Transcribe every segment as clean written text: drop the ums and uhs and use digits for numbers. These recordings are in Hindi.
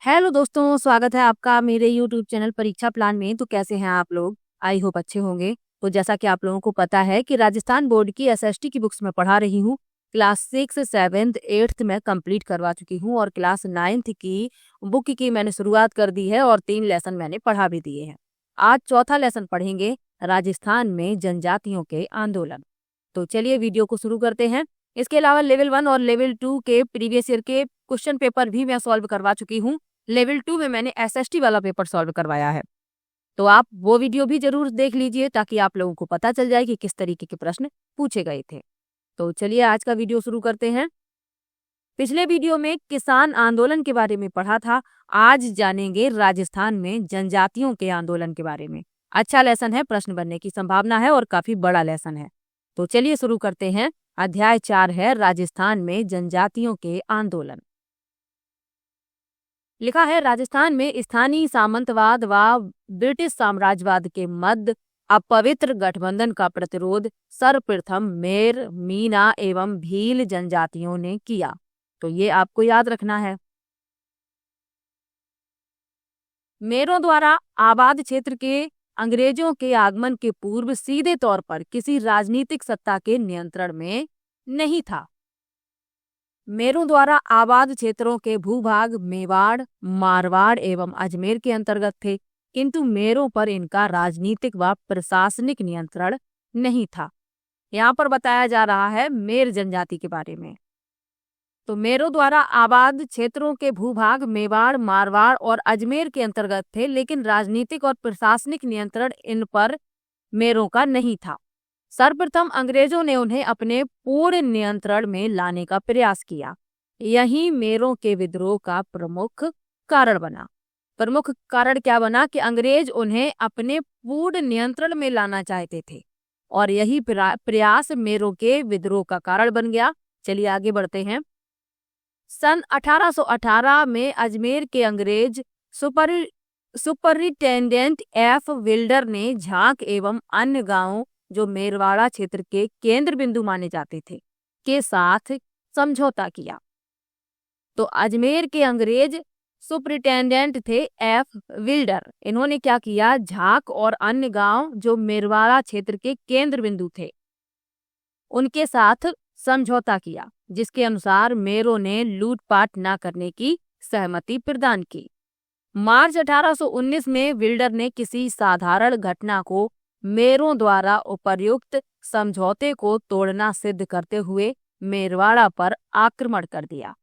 हेलो दोस्तों, स्वागत है आपका मेरे यूट्यूब चैनल परीक्षा प्लान में। तो कैसे हैं आप लोग? आई होप अच्छे होंगे। तो जैसा कि आप लोगों को पता है कि राजस्थान बोर्ड की एसएसटी की बुक्स में पढ़ा रही हूँ। क्लास 6, 7, 8th में कंप्लीट करवा चुकी हूँ और क्लास 9th की बुक की मैंने शुरुआत कर दी है और 3 लेसन मैंने पढ़ा भी दिए हैं। आज चौथा लेसन पढ़ेंगे, राजस्थान में जनजातियों के आंदोलन। तो चलिए वीडियो को शुरू करते हैं। इसके अलावा लेवल 1 और लेवल 2 के प्रीवियस ईयर के क्वेश्चन पेपर भी मैं सॉल्व करवा चुकी हूँ। लेवल 2 में मैंने एसएसटी वाला पेपर सॉल्व करवाया है। तो आप वो वीडियो भी जरूर देख लीजिए ताकि आप लोगों को पता चल जाए कि किस तरीके के प्रश्न पूछे गए थे। तो चलिए आज का वीडियो शुरू करते हैं। पिछले वीडियो में किसान आंदोलन के बारे में पढ़ा था। आज जानेंगे राजस्थान में जनजातियों के आंदोलन के बारे में। अच्छा लेसन है, प्रश्न बनने की संभावना है और काफी बड़ा लेसन है। तो चलिए शुरू करते हैं। अध्याय 4 है राजस्थान में जनजातियों के आंदोलन। लिखा है, राजस्थान में स्थानीय सामंतवाद व ब्रिटिश साम्राज्यवाद के मध्य अपवित्र गठबंधन का प्रतिरोध सर्वप्रथम मेर, मीना एवं भील जनजातियों ने किया। तो ये आपको याद रखना है। मेरों द्वारा आबाद क्षेत्र के अंग्रेजों के आगमन के पूर्व सीधे तौर पर किसी राजनीतिक सत्ता के नियंत्रण में नहीं था। मेरों द्वारा आबाद क्षेत्रों के भूभाग मेवाड़, मारवाड़ एवं अजमेर के अंतर्गत थे, किंतु मेरों पर इनका राजनीतिक व प्रशासनिक नियंत्रण नहीं था। यहाँ पर बताया जा रहा है मेर जनजाति के बारे में। तो मेरों द्वारा आबाद क्षेत्रों के भूभाग मेवाड़, मारवाड़ और अजमेर के अंतर्गत थे, लेकिन राजनीतिक और प्रशासनिक नियंत्रण इन पर मेरों का नहीं था। सर्वप्रथम अंग्रेजों ने उन्हें अपने पूर्ण नियंत्रण में लाने का प्रयास किया। यही मेरों के विद्रोह का प्रमुख कारण बना। प्रमुख कारण क्या बना कि अंग्रेज उन्हें अपने पूर्ण नियंत्रण में लाना चाहते थे और यही प्रयास मेरों के विद्रोह का कारण बन गया। चलिए आगे बढ़ते हैं। सन 1818 में अजमेर के अंग्रेज सुपरिटेंडेंट एफ विल्डर ने झांक एवं अन्य गांवों जो मेरवाड़ा क्षेत्र के केंद्र बिंदु माने जाते थे के साथ समझौता किया। तो अजमेर के अंग्रेज सुपरिटेंडेंट थे एफ विल्डर। इन्होंने क्या किया, झांक और अन्य गांव जो मेरवाड़ा क्षेत्र के केंद्र बिंदु थे उनके साथ समझौता किया, जिसके अनुसार मेरों ने लूटपाट न करने की सहमति प्रदान की। मार्च 1819 में विल्डर ने किसी साधारण घटना को मेरों द्वारा उपर्युक्त समझौते को तोड़ना सिद्ध करते हुए मेरवाड़ा पर आक्रमण कर दिया।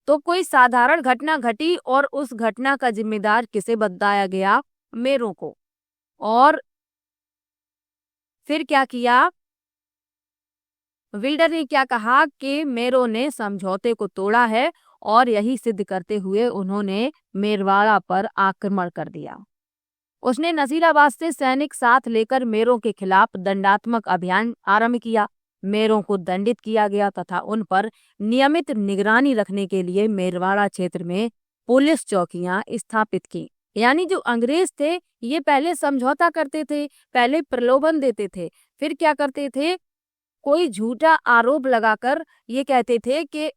तो कोई साधारण घटना घटी और उस घटना का जिम्मेदार किसे बताया गया? मेरों को। और फिर क्या किया? विल्डर ने क्या कहा कि मेरों ने समझौते को तोड़ा है और यही सिद्ध करते हुए उन्होंने मेरवाड़ा पर आक्रमण कर दिया। उसने नजीराबाद से सैनिक साथ लेकर मेरों के खिलाफ दंडात्मक अभियान आरंभ किया। मेरों को दंडित किया गया तथा उन पर नियमित निगरानी रखने के लिए मेरवाड़ा क्षेत्र में पुलिस चौकियां स्थापित की। यानी जो अंग्रेज थे ये पहले समझौता करते थे, पहले प्रलोभन देते थे, फिर क्या करते थे, कोई झूठा आरोप लगाकर ये कहते थे कि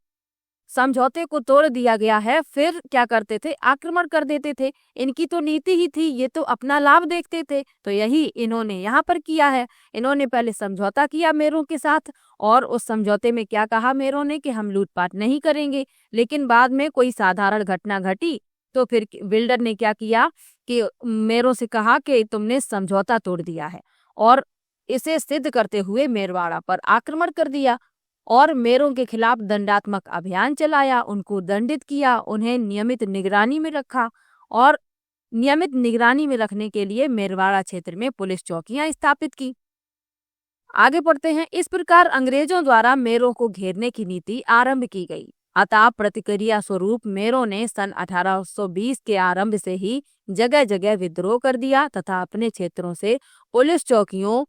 समझौते को तोड़ दिया गया है, फिर क्या करते थे, आक्रमण कर देते थे। इनकी तो नीति ही थी, ये तो अपना लाभ देखते थे। तो यही इन्होंने यहाँ पर किया है। इन्होंने पहले समझौता किया मेरों के साथ और उस समझौते में क्या कहा मेरों ने कि हम लूटपाट नहीं करेंगे, लेकिन बाद में कोई साधारण घटना घटी तो फिर बिल्डर ने क्या किया कि मेरों से कहा कि तुमने समझौता तोड़ दिया है और इसे सिद्ध करते हुए मेरवाड़ा पर आक्रमण कर दिया और मेरों के खिलाफ दंडात्मक अभियान चलाया, उनको दंडित किया, उन्हें नियमित निगरानी में रखा और नियमित निगरानी में रखने के लिए मेरवाड़ा क्षेत्र में पुलिस चौकियां स्थापित की। आगे पढ़ते हैं। इस प्रकार अंग्रेजों द्वारा मेरों को घेरने की नीति आरंभ की गई। अतः प्रतिक्रिया स्वरूप मेरों ने सन 1820 के आरंभ से ही जगह जगह विद्रोह कर दिया तथा अपने क्षेत्रों से पुलिस चौकियों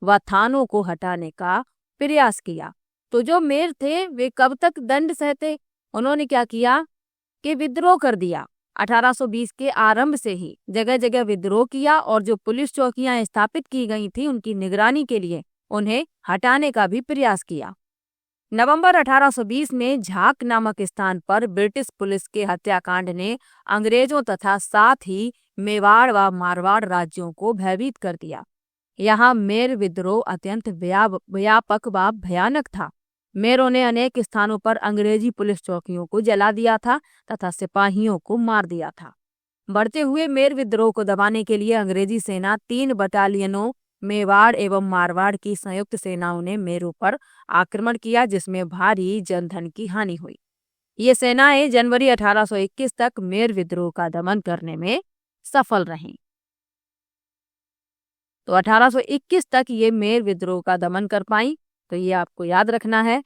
व थानों को हटाने का प्रयास किया। तो जो मेर थे वे कब तक दंड सहते? उन्होंने क्या किया कि विद्रोह कर दिया। 1820 के आरंभ से ही जगह जगह विद्रोह किया और जो पुलिस चौकियां स्थापित की गई थी उनकी निगरानी के लिए उन्हें हटाने का भी प्रयास किया। नवंबर 1820 में झाक नामक स्थान पर ब्रिटिश पुलिस के हत्याकांड ने अंग्रेजों तथा साथ ही मेवाड़ व मारवाड़ राज्यों को भयभीत कर दिया। यहाँ मेर विद्रोह अत्यंत व्यापक व भयानक था। मेरों ने अनेक स्थानों पर अंग्रेजी पुलिस चौकियों को जला दिया था तथा सिपाहियों को मार दिया था। बढ़ते हुए मेर विद्रोह को दबाने के लिए अंग्रेजी सेना 3 बटालियनों मेवाड़ एवं मारवाड़ की संयुक्त सेनाओं ने मेरू पर आक्रमण किया, जिसमें भारी जनधन की हानि हुई। ये सेनाएं जनवरी 1821 तक मेर विद्रोह का दमन करने में सफल रहीं। तो 1821 तक ये मेर विद्रोह का दमन कर पाई, तो ये आपको याद रखना है।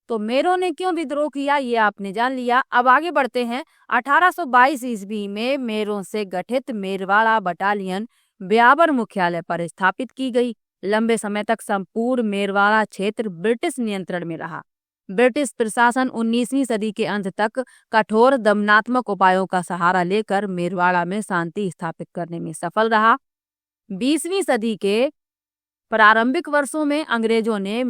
तो मेरों ने क्यों विद्रोह किया ये आपने जान लिया। अब आगे बढ़ते हैं। 1822 ईस्वी में मेरों से गठित मेरवाड़ा बटालियन ब्यावर मुख्यालय पर स्थापित की गई। लंबे समय तक संपूर्ण मेरवाड़ा क्षेत्र ब्रिटिश नियंत्रण में रहा। ब्रिटिश प्रशासन 19वीं सदी के अंत तक कठोर दमनात्मक उपायों का सहारा लेकर मेरवाड़ा में शांति स्थापित करने में सफल रहा। 20वीं सदी के प्रारंभिक वर्षों में अंग्रेजों ने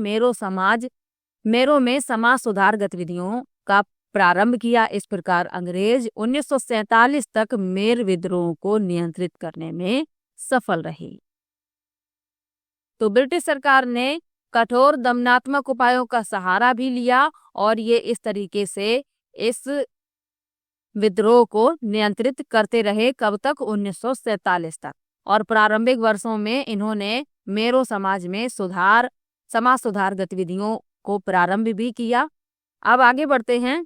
मेरों में समाज सुधार गतिविधियों का प्रारंभ किया। इस प्रकार अंग्रेज 1947 तक मेर विद्रोह को नियंत्रित करने में सफल रही। तो ब्रिटिश सरकार ने कठोर दमनात्मक उपायों का सहारा भी लिया और ये इस तरीके से इस विद्रोह को नियंत्रित करते रहे। कब तक? 1947 तक। और प्रारंभिक वर्षों में इन्होंने मेरो समाज में समाज सुधार गतिविधियों को प्रारंभ भी किया। अब आगे बढ़ते हैं।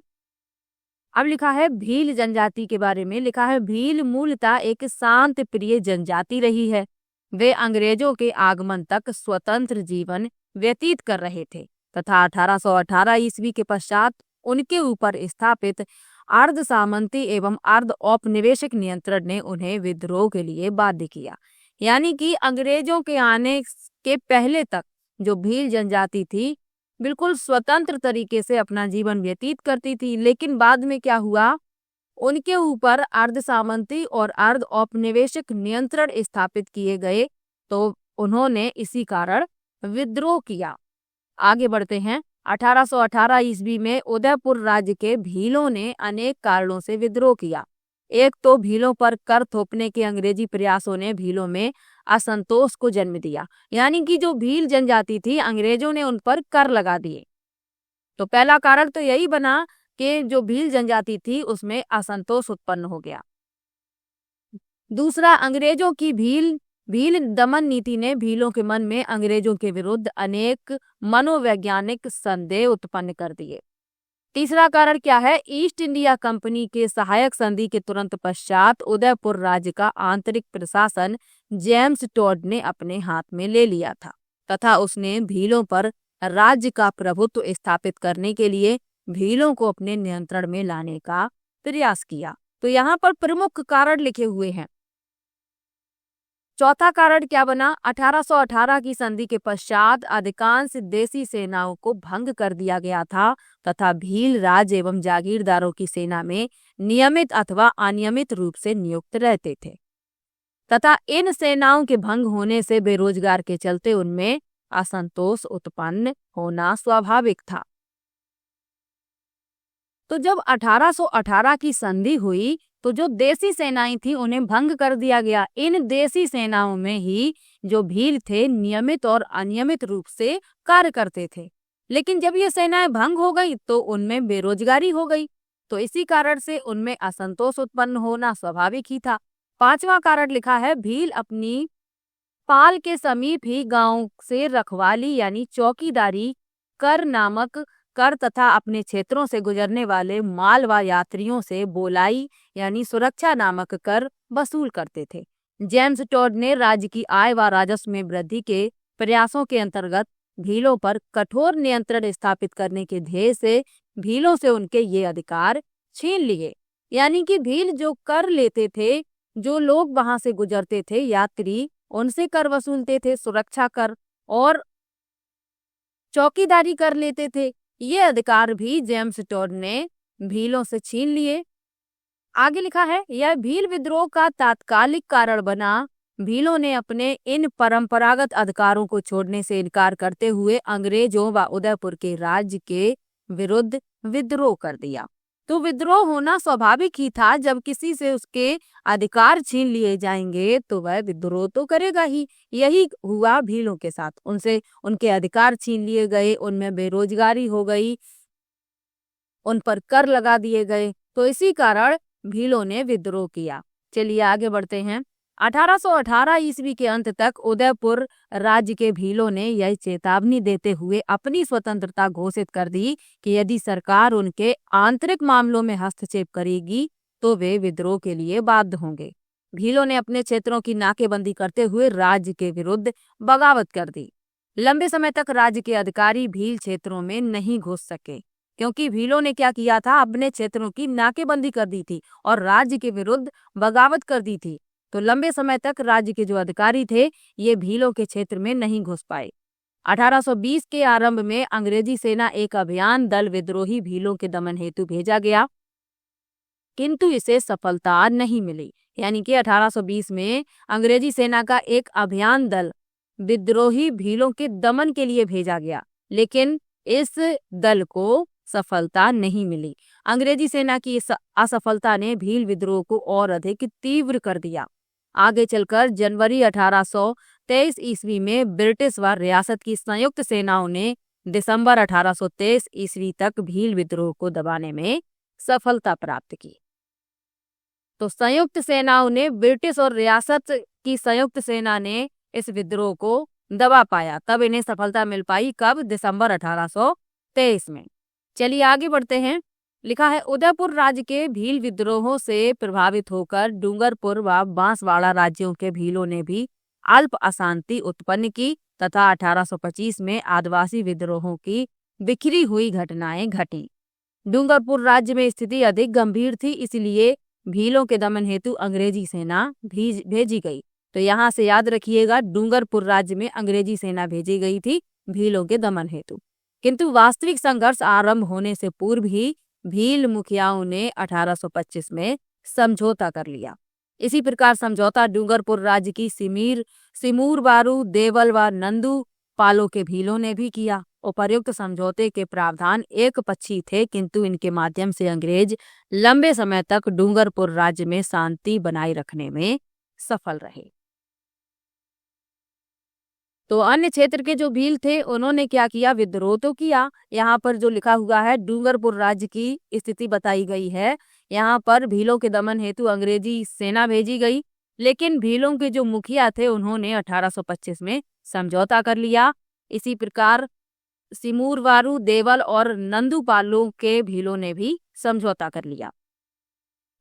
अब लिखा है भील जनजाति के बारे में। लिखा है भील मूलतः एक शांत प्रिय जनजाति रही है। वे अंग्रेजों के आगमन तक स्वतंत्र जीवन व्यतीत कर रहे थे तथा 1818 ईस्वी के पश्चात उनके ऊपर स्थापित अर्ध सामंती एवं अर्ध औपनिवेशिक नियंत्रण ने उन्हें विद्रोह के लिए बाध्य किया। यानी कि अंग्रेजों के आने के पहले तक जो भील जनजाति थी बिल्कुल स्वतंत्र तरीके से अपना जीवन व्यतीत करती थी, लेकिन बाद में क्या हुआ, उनके ऊपर अर्ध सामंती और अर्ध औपनिवेशिक नियंत्रण स्थापित किए गए, तो उन्होंने इसी कारण विद्रोह किया। आगे बढ़ते हैं। 1818 ईस्वी में उदयपुर राज्य के भीलों ने अनेक कारणों से विद्रोह किया। एक तो भीलों पर कर थोपने के अंग्रेजी प्रयासों ने भीलों में असंतोष को जन्म दिया। यानी कि जो भील जनजाति थी अंग्रेजों ने उन पर कर लगा दिए। तो पहला कारण तो यही बना कि जो भील जनजाति थी उसमें असंतोष उत्पन्न हो गया। दूसरा, अंग्रेजों की भील दमन नीति ने भीलों के मन में अंग्रेजों के विरुद्ध अनेक मनोवैज्ञानिक संदेह उत्पन्न कर दिए। तीसरा कारण क्या है? ईस्ट इंडिया कंपनी के सहायक संधि के तुरंत पश्चात उदयपुर राज्य का आंतरिक प्रशासन जेम्स टॉड ने अपने हाथ में ले लिया था तथा उसने भीलों पर राज्य का प्रभुत्व स्थापित करने के लिए भीलों को अपने नियंत्रण में लाने का प्रयास किया। तो यहाँ पर प्रमुख कारण लिखे हुए हैं। चौथा कारण क्या बना? 1818 की संधि के पश्चात अधिकांश देसी सेनाओं को भंग कर दिया गया था तथा भील राज एवं जागीरदारों की सेना में नियमित अथवा अनियमित रूप से नियुक्त रहते थे तथा इन सेनाओं के भंग होने से बेरोजगार के चलते उनमें असंतोष उत्पन्न होना स्वाभाविक था। तो जब 1818 की संधि हुई तो जो देसी सेनाएं थी उन्हें भंग कर दिया गया। इन देसी सेनाओं में ही जो भील थे नियमित और अनियमित रूप से कार्य करते थे, लेकिन जब ये सेनाएं भंग हो गई तो उनमें बेरोजगारी हो गई, तो इसी कारण से उनमें असंतोष उत्पन्न होना स्वाभाविक ही था। पांचवा कारण लिखा है भील अपनी पाल के समीप ही गांव से रखवाली यानी चौकीदारी कर तथा अपने क्षेत्रों से गुजरने वाले माल व यात्रियों से बोलाई यानी सुरक्षा नामक कर वसूल करते थे। जेम्स टॉड ने राज्य की आय व राजस्व में वृद्धि के प्रयासों के अंतर्गत भीलों पर कठोर नियंत्रण स्थापित करने के ध्येय से भीलों से उनके ये अधिकार छीन लिए। यानी कि भील जो कर लेते थे, जो लोग वहां से गुजरते थे यात्री, उनसे कर वसूलते थे, सुरक्षा कर और चौकीदारी कर लेते थे, ये अधिकार भी जेम्स टॉड ने भीलों से छीन लिए। आगे लिखा है यह भील विद्रोह का तात्कालिक कारण बना भीलों ने अपने इन परंपरागत अधिकारों को छोड़ने से इनकार करते हुए अंग्रेजों व उदयपुर के राज्य के विरुद्ध विद्रोह कर दिया। तो विद्रोह होना स्वाभाविक ही था। जब किसी से उसके अधिकार छीन लिए जाएंगे तो वह विद्रोह तो करेगा ही। यही हुआ भीलों के साथ। उनसे उनके अधिकार छीन लिए गए, उनमें बेरोजगारी हो गई, उन पर कर लगा दिए गए। तो इसी कारण भीलों ने विद्रोह किया। चलिए आगे बढ़ते हैं। 1818 ईस्वी के अंत तक उदयपुर राज्य के भीलों ने यह चेतावनी देते हुए अपनी स्वतंत्रता घोषित कर दी कि यदि सरकार उनके आंतरिक मामलों में हस्तक्षेप करेगी तो वे विद्रोह के लिए बाध्य होंगे। भीलों ने अपने क्षेत्रों की नाकेबंदी करते हुए राज्य के विरुद्ध बगावत कर दी। लंबे समय तक राज्य के अधिकारी भील क्षेत्रों में नहीं घुस सके, क्योंकि भीलों ने क्या किया था, अपने क्षेत्रों की नाकेबंदी कर दी थी और राज्य के विरुद्ध बगावत कर दी थी। तो लंबे समय तक राज्य के जो अधिकारी थे ये भीलों के क्षेत्र में नहीं घुस पाए। 1820 के आरंभ में अंग्रेजी सेना एक अभियान दल विद्रोही भीलों के दमन हेतु भेजा गया, किंतु इसे सफलता नहीं मिली। यानी कि 1820 में अंग्रेजी सेना का एक अभियान दल विद्रोही भीलों के दमन के लिए भेजा गया, लेकिन इस दल को सफलता नहीं मिली। अंग्रेजी सेना की इस असफलता ने भील विद्रोह को और अधिक तीव्र कर दिया। आगे चलकर जनवरी 1823 ईस्वी में ब्रिटिश व रियासत की संयुक्त सेनाओं ने दिसंबर 1823 ईस्वी तक भील विद्रोह को दबाने में सफलता प्राप्त की। तो संयुक्त सेनाओं ने, ब्रिटिश और रियासत की संयुक्त सेना ने इस विद्रोह को दबा पाया। तब इन्हें सफलता मिल पाई। कब? दिसंबर 1823 में। चलिए आगे बढ़ते हैं। लिखा है, उदयपुर राज्य के भील विद्रोहों से प्रभावित होकर डूंगरपुर व बांसवाड़ा राज्यों के भीलों ने भी अल्प अशांति उत्पन्न की तथा 1825 में आदिवासी विद्रोहों की बिखरी हुई घटनाएं घटी। डूंगरपुर राज्य में स्थिति अधिक गंभीर थी, इसलिए भीलों के दमन हेतु अंग्रेजी सेना भेजी गई। तो यहाँ से याद रखिएगा, डूंगरपुर राज्य में अंग्रेजी सेना भेजी गई थी भीलों के दमन हेतु। किंतु वास्तविक संघर्ष आरंभ होने से पूर्व ही भील मुखियाओं ने 1825 में समझौता कर लिया। इसी प्रकार समझौता डूंगरपुर राज्य की सिमूर बारू, देवल व नंदू पालों के भीलों ने भी किया। उपर्युक्त समझौते के प्रावधान एक पक्षी थे, किंतु इनके माध्यम से अंग्रेज लंबे समय तक डूंगरपुर राज्य में शांति बनाए रखने में सफल रहे। तो अन्य क्षेत्र के जो भील थे उन्होंने क्या किया, विद्रोह तो किया। यहाँ पर जो लिखा हुआ है डूंगरपुर राज्य की स्थिति बताई गई है। यहाँ पर भीलों के दमन हेतु अंग्रेजी सेना भेजी गई, लेकिन भीलों के जो मुखिया थे उन्होंने 1825 में समझौता कर लिया। इसी प्रकार सिमूरवारू, देवल और नंदूपालों के भीलों ने भी समझौता कर लिया।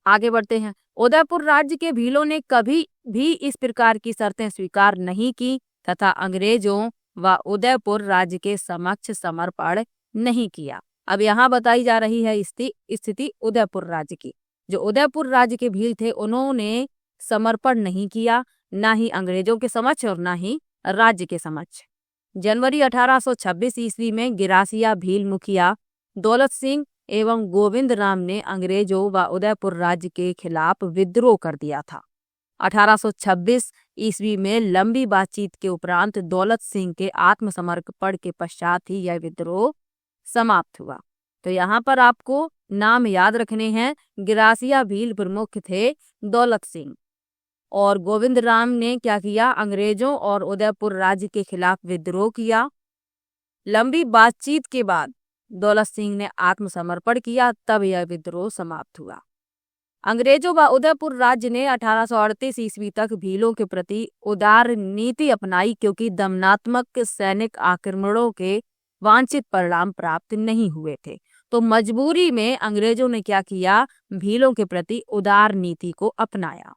आगे बढ़ते हैं। उदयपुर राज्य के भीलों ने कभी भी इस प्रकार की शर्तें स्वीकार नहीं की तथा अंग्रेजों व उदयपुर राज्य के समक्ष समर्पण नहीं किया। अब यहाँ बताई जा रही है स्थिति उदयपुर राज्य की। जो उदयपुर राज्य के भील थे उन्होंने समर्पण नहीं किया, ना ही अंग्रेजों के समक्ष और ना ही राज्य के समक्ष। जनवरी 1826 ईस्वी में गिरासिया भील मुखिया दौलत सिंह एवं गोविंद राम ने अंग्रेजों व उदयपुर राज्य के खिलाफ विद्रोह कर दिया था। 1826 ईस्वी में लंबी बातचीत के उपरांत दौलत सिंह के आत्मसमर्पण के पश्चात ही यह विद्रोह समाप्त हुआ। तो यहाँ पर आपको नाम याद रखने हैं। गिरासिया भील प्रमुख थे दौलत सिंह, और गोविंद राम ने क्या किया, अंग्रेजों और उदयपुर राज्य के खिलाफ विद्रोह किया। लंबी बातचीत के बाद दौलत सिंह ने आत्मसमर्पण किया, तब यह विद्रोह समाप्त हुआ। अंग्रेजों व उदयपुर राज्य ने 1838 ईस्वी तक भीलों के प्रति उदार नीति अपनाई, क्योंकि दमनात्मक सैनिक आक्रमणों के वांछित परिणाम प्राप्त नहीं हुए थे। तो मजबूरी में अंग्रेजों ने क्या किया, भीलों के प्रति उदार नीति को अपनाया।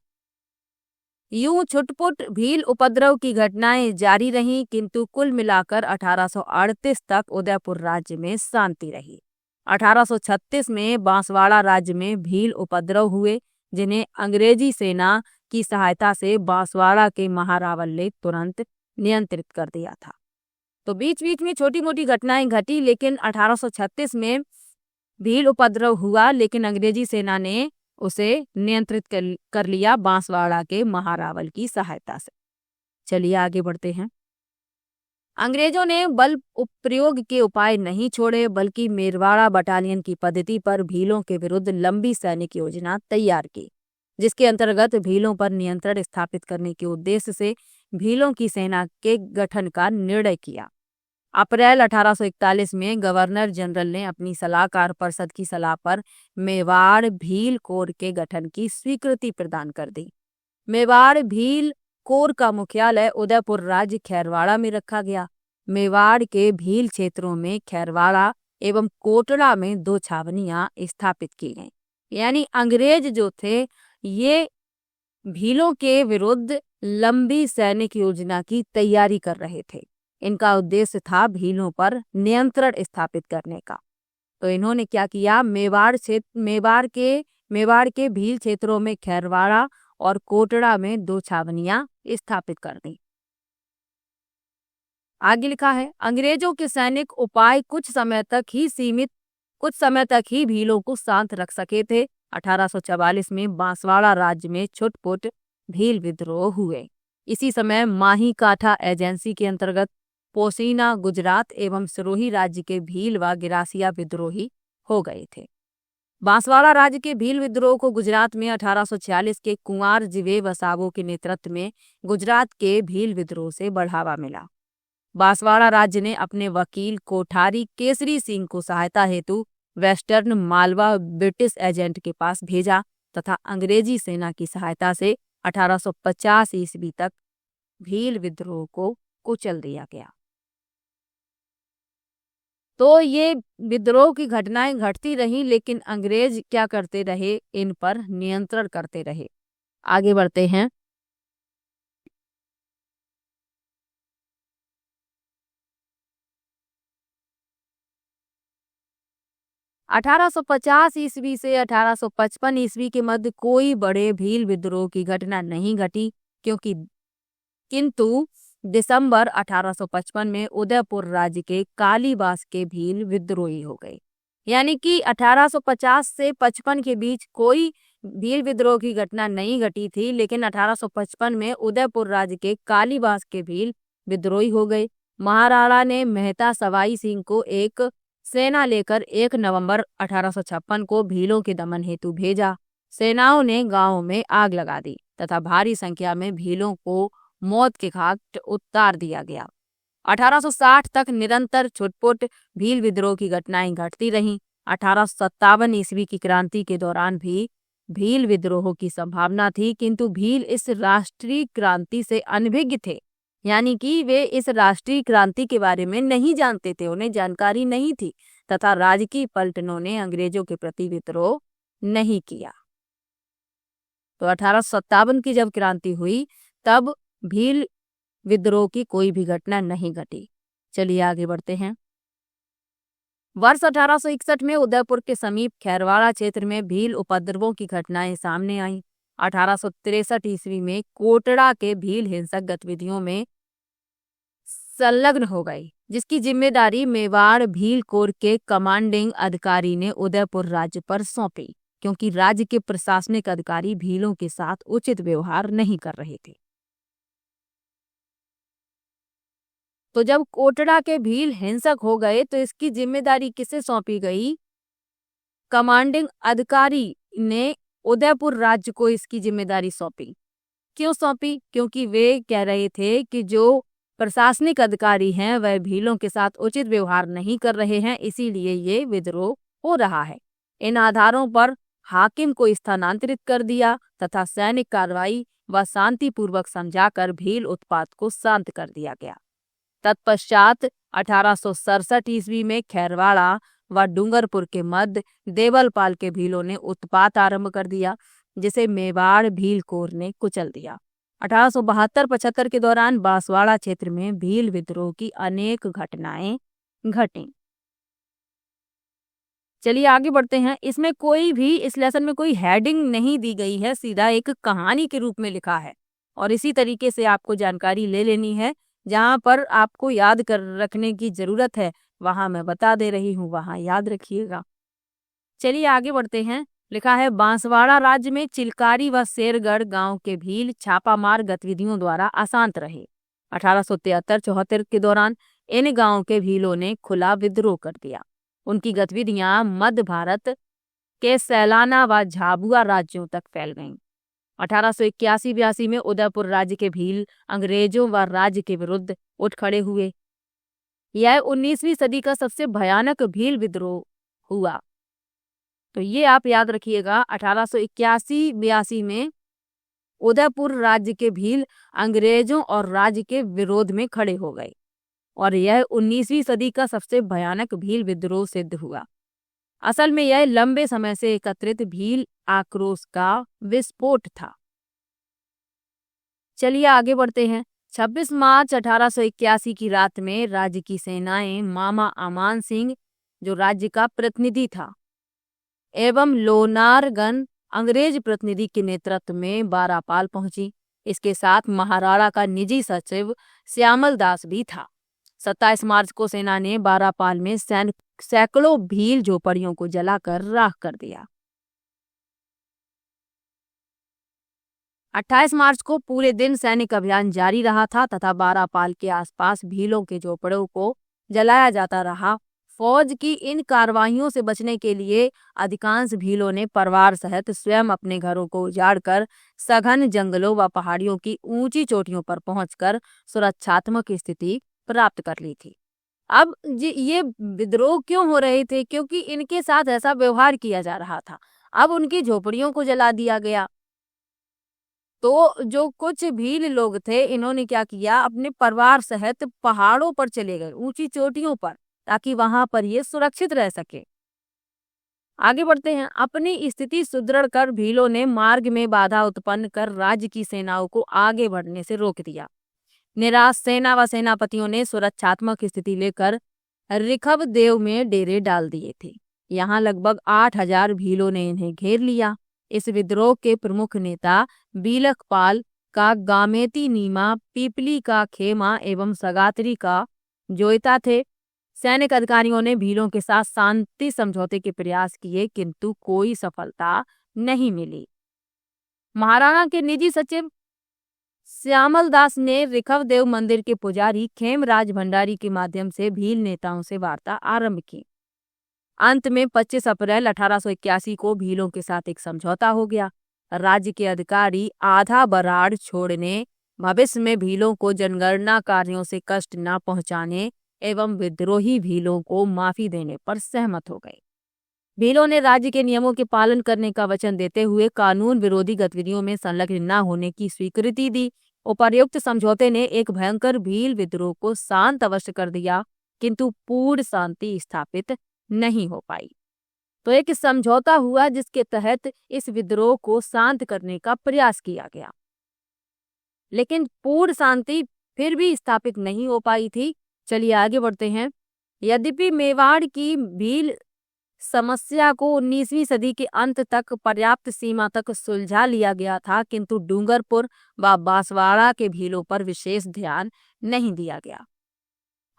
यूं छुटपुट भील उपद्रव की घटनाएं जारी रहीं, किंतु कुल मिलाकर 1838 तक उदयपुर राज्य में शांति रही। 1836 में बांसवाड़ा राज्य में भील उपद्रव हुए, जिन्हें अंग्रेजी सेना की सहायता से बांसवाड़ा के महारावल ने तुरंत नियंत्रित कर दिया था। तो बीच बीच में छोटी मोटी घटनाएं घटी, लेकिन 1836 में भील उपद्रव हुआ, लेकिन अंग्रेजी सेना ने उसे नियंत्रित कर लिया बांसवाड़ा के महारावल की सहायता से। चलिए आगे बढ़ते हैं। अंग्रेजों ने बल प्रयोग के उपाय नहीं छोड़े, बल्कि मेरवाड़ा बटालियन की पद्धति पर भीलों के विरुद्ध लंबी सैनिक योजना तैयार की, जिसके अंतर्गत भीलों पर नियंत्रण स्थापित करने के उद्देश्य से भीलों की सेना के गठन का निर्णय किया। अप्रैल 1841 में गवर्नर जनरल ने अपनी सलाहकार परिषद की सलाह पर मेवाड़ भील कोर के गठन की स्वीकृति प्रदान कर दी। मेवाड़ भील कोर का मुख्यालय उदयपुर राज्य खैरवाड़ा में रखा गया। मेवाड़ के भील क्षेत्रों में खैरवाड़ा एवं कोटड़ा में 2 छावनियां स्थापित की गईं। यानी अंग्रेज जो थे ये भीलों के विरुद्ध लंबी सैनिक योजना की तैयारी कर रहे थे। इनका उद्देश्य था भीलों पर नियंत्रण स्थापित करने का। तो इन्होंने क्या किया, मेवाड़ के भील क्षेत्रों में खैरवाड़ा और कोटड़ा में 2 छावनियां स्थापित कर दी। आगे लिखा है, अंग्रेजों के सैनिक उपाय कुछ समय तक ही भीलों को शांत रख सके थे। 1844 में बांसवाड़ा राज्य में छुटपुट भील विद्रोह हुए। इसी समय माही काठा एजेंसी के अंतर्गत पोसीना गुजरात एवं सिरोही राज्य के भील व गिरासिया विद्रोही हो गए थे। बांसवाड़ा राज्य के भील विद्रोह को गुजरात में 1846 के कुंवर जिवे वसावो के नेतृत्व में गुजरात के भील विद्रोह से बढ़ावा मिला। बांसवाड़ा राज्य ने अपने वकील कोठारी केसरी सिंह को सहायता हेतु वेस्टर्न मालवा ब्रिटिश एजेंट के पास भेजा तथा अंग्रेजी सेना की सहायता से 1850 ईस्वी तक भील विद्रोह को कुचल दिया गया। तो ये विद्रोह की घटनाएं घटती रहीं, लेकिन अंग्रेज क्या करते रहे, इन पर नियंत्रण करते रहे। आगे बढ़ते हैं। अठारह सौ 50 ईस्वी से 1855 ईस्वी के मध्य कोई बड़े भील विद्रोह की घटना नहीं घटी, किंतु दिसंबर 1855 में उदयपुर राज्य के कालीबास के भील विद्रोही हो गए। यानी कि 1850 से 55 के बीच कोई भील विद्रोह की घटना नहीं घटी थी, लेकिन 1855 में उदयपुर राज्य के कालीबास के भील विद्रोही हो गए। महाराणा ने मेहता सवाई सिंह को एक सेना लेकर 1 नवंबर 1856 को भीलों के दमन हेतु भेजा। सेनाओं ने गांवों में आग लगा दी तथा भारी संख्या में भीलों को मौत के घाट उतार दिया गया। 1860 तक निरंतर छुटपुट भील विद्रोह की घटनाएं घटती रहीं। 1857 ईस्वी की क्रांति के दौरान भी भील विद्रोह की संभावना थी, किंतु भील इस राष्ट्रीय क्रांति से अनभिज्ञ थे। यानी कि वे इस राष्ट्रीय क्रांति के बारे में नहीं जानते थे, उन्हें जानकारी नहीं थी तथा राजकीय पलटनों ने अंग्रेजों के प्रति विद्रोह नहीं किया। तो 1857 की जब क्रांति हुई तब भील विद्रोह की कोई भी घटना नहीं घटी। चलिए आगे बढ़ते हैं। वर्ष 1861 में उदयपुर के समीप खैरवाड़ा क्षेत्र में भील उपद्रवों की घटनाएं सामने आईं। 1863 ईस्वी में कोटड़ा के भील हिंसक गतिविधियों में संलग्न हो गई, जिसकी जिम्मेदारी मेवाड़ भील कोर के कमांडिंग अधिकारी ने उदयपुर राज्य पर सौंपी, क्योंकि राज्य के प्रशासनिक अधिकारी भीलों के साथ उचित व्यवहार नहीं कर रहे थे। तो जब कोटड़ा के भील हिंसक हो गए तो इसकी जिम्मेदारी किसे सौंपी गई? कमांडिंग अधिकारी ने उदयपुर राज्य को इसकी जिम्मेदारी सौंपी। क्यों सौंपी? क्योंकि वे कह रहे थे कि जो प्रशासनिक अधिकारी हैं वह भीलों के साथ उचित व्यवहार नहीं कर रहे हैं, इसीलिए ये विद्रोह हो रहा है। इन आधारों पर हाकिम को स्थानांतरित कर दिया तथा सैनिक कार्रवाई व शांतिपूर्वक समझाकर भील उत्पात को शांत कर दिया गया। तत्पश्चात 1867 ईस्वी में खैरवाड़ा व डूंगरपुर के मध्य देवलपाल के भीलों ने उत्पात आरंभ कर दिया, जिसे मेवाड़ भील कोर ने कुचल दिया। 1872-75 के दौरान बांसवाड़ा क्षेत्र में भील विद्रोह की अनेक घटनाएं घटी। चलिए आगे बढ़ते हैं। इसमें इस लेसन में कोई हेडिंग नहीं दी गई है, सीधा एक कहानी के रूप में लिखा है और इसी तरीके से आपको जानकारी ले लेनी है। जहां पर आपको याद कर रखने की जरूरत है वहां मैं बता दे रही हूँ, वहां याद रखिएगा। चलिए आगे बढ़ते हैं। लिखा है बांसवाड़ा राज्य में चिलकारी व शेरगढ़ गांव के भील छापामार गतिविधियों द्वारा अशांत रहे। 1873-74 के दौरान इन गांवों के भीलों ने खुला विद्रोह कर दिया। उनकी गतिविधियां मध्य भारत के सैलाना व झाबुआ राज्यों तक फैल गईं। 1881-82 में उदयपुर राज्य के भील अंग्रेजों व राज्य के विरुद्ध उठ खड़े हुए। यह 19वीं सदी का सबसे भयानक भील विद्रोह हुआ। तो ये आप याद रखिएगा, 1881-82 में उदयपुर राज्य के भील अंग्रेजों और राज्य के विरोध में खड़े हो गए और यह 19वीं सदी का सबसे भयानक भील विद्रोह सिद्ध हुआ। असल में यह लंबे समय से एकत्रित भील आक्रोश का विस्फोट था। चलिए आगे बढ़ते हैं। 26 मार्च 1881 की रात में राज्य की सेनाएं मामा अमान सिंह, जो राज्य का प्रतिनिधि था, एवं लोनारगन अंग्रेज प्रतिनिधि के नेतृत्व में बारापाल पहुंची। इसके साथ महाराणा का निजी सचिव श्यामल दास भी था। 27 मार्च को सेना ने बारापाल में सैकड़ों भील झोपड़ियों को जलाकर राख कर दिया। 28 मार्च को पूरे दिन सैनिक अभियान जारी रहा था तथा बारापाल के आसपास भीलों के झोपड़ों को जलाया जाता रहा। फौज की इन कार्रवाइयों से बचने के लिए अधिकांश भीलों ने परिवार सहित स्वयं अपने घरों को उजाड़कर सघन जंगलों व पहाड़ियों की ऊंची चोटियों पर पहुंचकर सुरक्षात्मक स्थिति प्राप्त कर ली थी। अब ये विद्रोह क्यों हो रहे थे? क्योंकि इनके साथ ऐसा व्यवहार किया जा रहा था। अब उनकी झोपड़ियों को जला दिया गया। तो जो कुछ भील लोग थे, इन्होंने क्या किया, अपने परिवार सहित पहाड़ों पर चले गए, ऊंची चोटियों पर, ताकि वहां पर ये सुरक्षित रह सके। आगे बढ़ते हैं। अपनी स्थिति सुदृढ़ कर भीलों ने मार्ग में बाधा उत्पन्न कर राज्य की सेनाओं को आगे बढ़ने से रोक दिया। निराश सेना व सेनापतियों ने सुरक्षात्मक स्थिति लेकर रिखब देव में डेरे डाल दिए थे। यहाँ लगभग 8000 भीलों ने इन्हें घेर लिया। इस विद्रोह के प्रमुख नेता बीलकपाल का गामेती नीमा, पीपली का खेमा एवं सगात्री का जोइता थे। सैनिक अधिकारियों ने भीलों के साथ शांति समझौते के प्रयास किए, किंतु कोई सफलता नहीं मिली। महाराणा के निजी सचिव श्यामल दास ने रिखव देव मंदिर के पुजारी खेमराज भंडारी के माध्यम से भील नेताओं से वार्ता आरंभ की। अंत में 25 अप्रैल 1881 को भीलों के साथ एक समझौता हो गया। राज्य के अधिकारी आधा बराड़ छोड़ने, भविष्य में भीलों को जनगणना कार्यों से कष्ट न पहुंचाने एवं विद्रोही भीलों को माफी देने पर सहमत हो गए। भीलों ने राज्य के नियमों के पालन करने का वचन देते हुए कानून विरोधी गतिविधियों में संलग्न न होने की स्वीकृति दी। उपर्युक्त समझौते ने एक भयंकर भील विद्रोह को शांत अवश्य कर दिया, किंतु पूर्ण शांति स्थापित नहीं हो पाई। तो एक समझौता हुआ जिसके तहत इस विद्रोह को शांत करने का प्रयास किया गया, लेकिन पूर्ण शांति फिर भी स्थापित नहीं हो पाई थी। चलिए आगे बढ़ते हैं। यद्यपि मेवाड़ की भील समस्या को 19वीं सदी के अंत तक पर्याप्त सीमा तक सुलझा लिया गया था, किंतु डूंगरपुर व बांसवाड़ा के भीलों पर विशेष ध्यान नहीं दिया गया।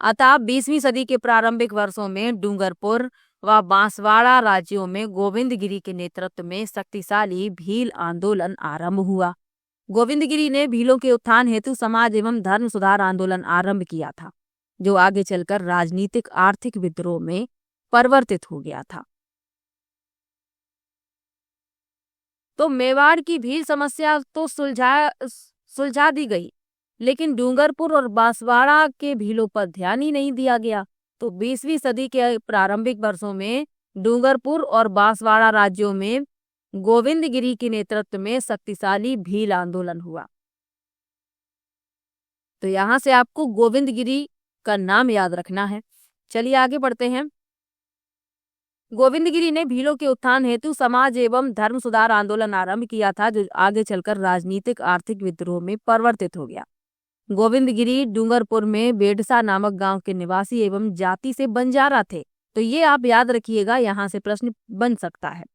अतः 20वीं सदी के प्रारंभिक वर्षों में डूंगरपुर व बांसवाड़ा राज्यों में गोविंदगिरी के नेतृत्व में शक्तिशाली भील आंदोलन आरंभ हुआ। गोविंदगिरी ने भीलों के उत्थान हेतु समाज एवं धर्म सुधार आंदोलन आरंभ किया था, जो आगे चलकर राजनीतिक आर्थिक विद्रोह में परिवर्तित हो गया था। तो मेवाड़ की भील समस्या तो सुलझा दी गई, लेकिन डूंगरपुर और बांसवाड़ा के भीलों पर ध्यान ही नहीं दिया गया। तो 20वीं सदी के प्रारंभिक वर्षों में डूंगरपुर और बांसवाड़ा राज्यों में गोविंदगिरी के नेतृत्व में शक्तिशाली भील आंदोलन हुआ। तो यहाँ से आपको गोविंदगिरी का नाम याद रखना है। चलिए आगे बढ़ते हैं। गोविंदगिरी ने भीलों के उत्थान हेतु समाज एवं धर्म सुधार आंदोलन आरंभ किया था, जो आगे चलकर राजनीतिक आर्थिक विद्रोह में परिवर्तित हो गया। गोविंदगिरी डूंगरपुर में बेडसा नामक गांव के निवासी एवं जाति से बंजारा थे। तो ये आप याद रखिएगा, यहाँ से प्रश्न बन सकता है।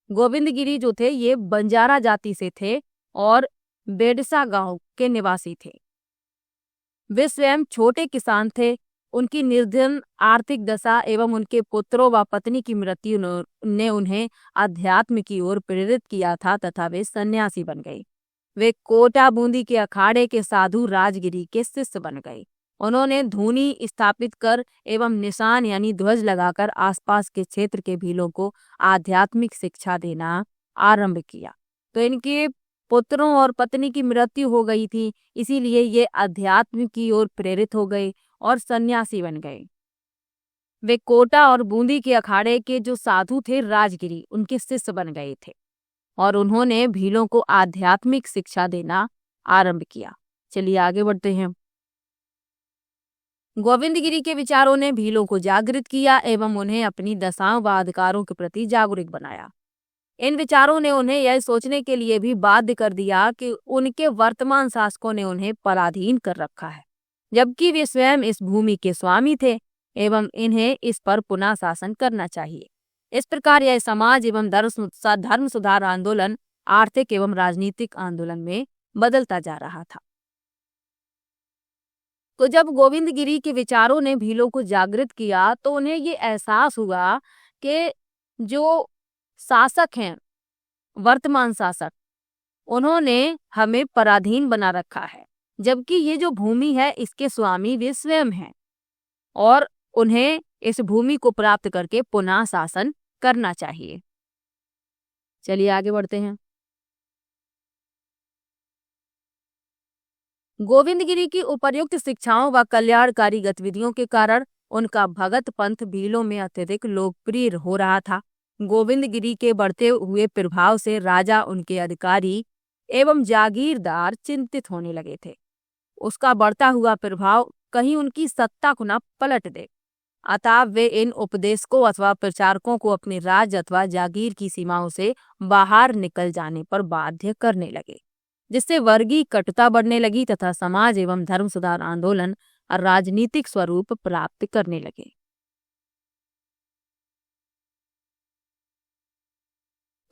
गोविंदगिरी जो थे ये बंजारा जाति से थे और बेडसा गांव के निवासी थे। वे स्वयं छोटे किसान थे। उनकी निर्धन आर्थिक दशा एवं उनके पुत्रों व पत्नी की मृत्यु ने उन्हें अध्यात्म की ओर प्रेरित किया था तथा वे सन्यासी बन गए। वे कोटा बूंदी के अखाड़े के साधु राजगिरी के शिष्य बन गए। उन्होंने धूनी स्थापित कर एवं निशान यानी ध्वज लगाकर आसपास के क्षेत्र के भीलों को आध्यात्मिक शिक्षा देना आरंभ किया। तो इनके पुत्रों और पत्नी की मृत्यु हो गई थी, इसीलिए ये अध्यात्म की ओर प्रेरित हो गए और सन्यासी बन गए। वे कोटा और बूंदी के अखाड़े के जो साधु थे राजगिरी, उनके शिष्य बन गए थे और उन्होंने भीलों को आध्यात्मिक शिक्षा देना आरंभ किया। चलिए आगे बढ़ते हैं। गोविंदगिरी के विचारों ने भीलों को जागृत किया एवं उन्हें अपनी दशाओं व अधिकारों के प्रति जागरूक बनाया। इन विचारों ने उन्हें यह सोचने के लिए भी बाध्य कर दिया कि उनके वर्तमान शासकों ने उन्हें पराधीन कर रखा है, जबकि वे स्वयं इस भूमि के स्वामी थे एवं इन्हें इस पर पुनः शासन करना चाहिए। इस प्रकार यह समाज एवं धर्म सुधार आंदोलन आर्थिक एवं राजनीतिक आंदोलन में बदलता जा रहा था। तो जब गोविंदगिरी के विचारों ने भीलों को जागृत किया तो उन्हें ये एहसास हुआ कि जो शासक हैं, वर्तमान शासक, उन्होंने हमें पराधीन बना रखा है, जबकि ये जो भूमि है इसके स्वामी वे स्वयं हैं और उन्हें इस भूमि को प्राप्त करके पुनः शासन करना चाहिए। चलिए आगे बढ़ते हैं। गोविंदगिरी की उपर्युक्त शिक्षाओं व कल्याणकारी गतिविधियों के कारण उनका भगत पंथ भीलों में अत्यधिक लोकप्रिय हो रहा था। गोविंदगिरी के बढ़ते हुए प्रभाव से राजा, उनके अधिकारी एवं जागीरदार चिंतित होने लगे थे। उसका बढ़ता हुआ प्रभाव कहीं उनकी सत्ता को न पलट दे, अतः वे इन उपदेशकों अथवा प्रचारकों को अपने राज्य अथवा जागीर की सीमाओं से बाहर निकल जाने पर बाध्य करने लगे, जिससे वर्गीय कटुता बढ़ने लगी तथा समाज एवं धर्म सुधार आंदोलन राजनीतिक स्वरूप प्राप्त करने लगे।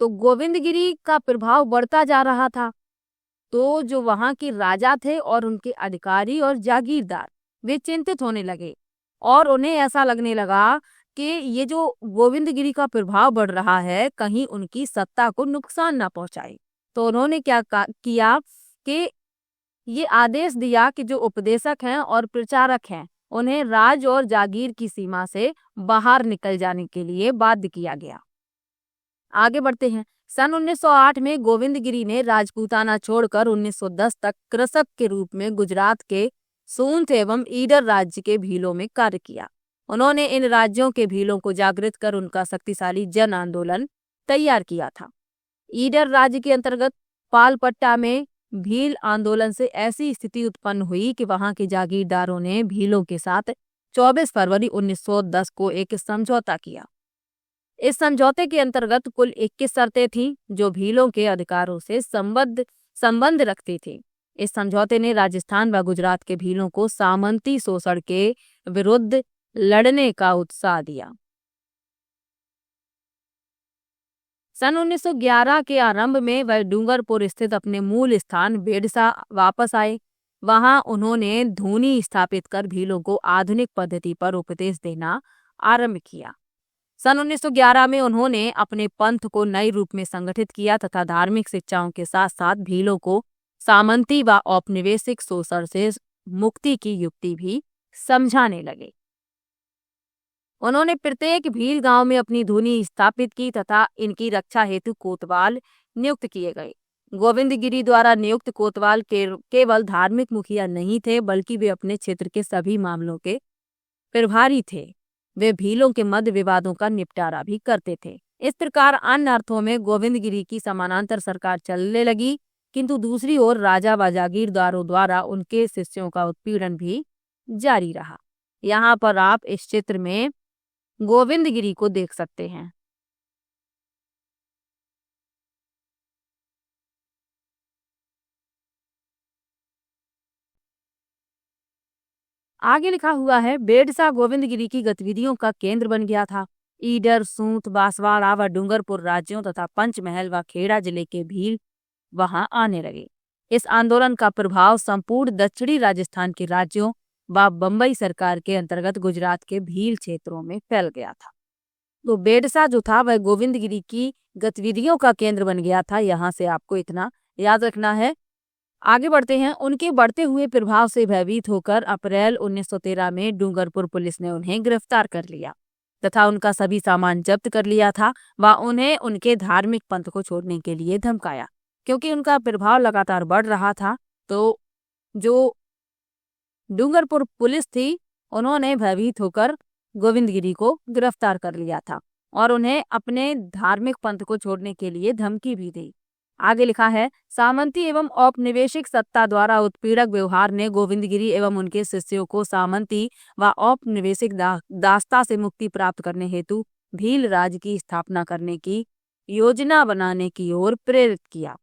तो गोविंदगिरी का प्रभाव बढ़ता जा रहा था, तो जो वहां के राजा थे और उनके अधिकारी और जागीरदार वे चिंतित होने लगे और उन्हें ऐसा लगने लगा कि ये जो गोविंदगिरी का प्रभाव बढ़ रहा है कहीं उनकी सत्ता को नुकसान ना पहुंचाए। तो उन्होंने क्या किया कि ये आदेश दिया कि जो उपदेशक हैं और प्रचारक हैं उन्हें राज और जागीर की सीमा से बाहर निकल जाने के लिए बाध्य किया गया। आगे बढ़ते हैं। सन 1908 में गोविंदगिरी ने राजपूताना छोड़कर 1910 तक कृषक के रूप में गुजरात के सूंठ एवं ईडर राज्य के भीलों में कार्य किया। उन्होंने इन राज्यों के भीलों को जागृत कर उनका शक्तिशाली जन आंदोलन तैयार किया था। ईडर राज्य के अंतर्गत पालपट्टा में भील आंदोलन से ऐसी स्थिति उत्पन्न हुई कि वहां के जागीरदारों ने भीलों के साथ 24 फरवरी 1910 को एक समझौता किया। इस समझौते के अंतर्गत कुल 21 शर्तें थीं जो भीलों के अधिकारों से संबंध रखती थी। इस समझौते ने राजस्थान व गुजरात के भीलों को सामंती शोषण के विरुद्ध लड़ने का उत्साह दिया। सन 1911 के आरंभ में वह डूंगरपुर स्थित अपने मूल स्थान बेडसा वापस आए। वहां उन्होंने धूनी स्थापित कर भीलों को आधुनिक पद्धति पर उपदेश देना आरंभ किया। सन 1911 में उन्होंने अपने पंथ को नए रूप में संगठित किया तथा धार्मिक शिक्षाओं के साथ साथ भीलों को सामंती व औपनिवेशिक शोषण से मुक्ति की युक्ति भी समझाने लगे। उन्होंने प्रत्येक भील गांव में अपनी धूनी स्थापित की तथा इनकी रक्षा हेतु कोतवाल नियुक्त किए गए। गोविंदगिरी द्वारा नियुक्त कोतवाल केवल धार्मिक मुखिया नहीं थे बल्कि वे अपने क्षेत्र के सभी मामलों के प्रभारी थे। वे भीलों के मध्य विवादों का निपटारा भी करते थे। इस प्रकार अन्य अर्थों में गोविंदगिरी की समानांतर सरकार चलने लगी, किंतु दूसरी ओर राजा व जागीरदारों द्वारा उनके शिष्यों का उत्पीड़न भी जारी रहा। यहाँ पर आप इस चित्र में गोविंदगिरी को देख सकते हैं। आगे लिखा हुआ है, बेडसा गोविंदगिरी की गतिविधियों का केंद्र बन गया था। ईडर, सूंठ, बांसवाड़ा व डूंगरपुर राज्यों तथा पंचमहल व खेड़ा जिले के भील वहां आने लगे। इस आंदोलन का प्रभाव संपूर्ण दक्षिणी राजस्थान के राज्यों व बम्बई सरकार के अंतर्गत गुजरात के भील क्षेत्रों में फैल गया था। तो बेडसा जो था वह गोविंदगिरी की गतिविधियों का केंद्र बन गया था। यहाँ से आपको इतना याद रखना है। आगे बढ़ते हैं। उनके बढ़ते हुए प्रभाव से भयभीत होकर अप्रैल 1913 में डूंगरपुर पुलिस ने उन्हें गिरफ्तार कर लिया तथा उनका सभी सामान जब्त कर लिया था व उन्हें उनके धार्मिक पंथ को छोड़ने के लिए धमकाया। क्योंकि उनका प्रभाव लगातार बढ़ रहा था तो जो डूंगरपुर पुलिस थी उन्होंने भयभीत होकर गोविंदगिरी को गिरफ्तार कर लिया था और उन्हें अपने धार्मिक पंथ को छोड़ने के लिए धमकी भी दी। आगे लिखा है, सामंती एवं औपनिवेशिक सत्ता द्वारा उत्पीड़क व्यवहार ने गोविंदगिरी एवं उनके शिष्यों को सामंती व औपनिवेशिक दासता से मुक्ति प्राप्त करने हेतु भील राज की स्थापना करने की योजना बनाने की ओर प्रेरित किया।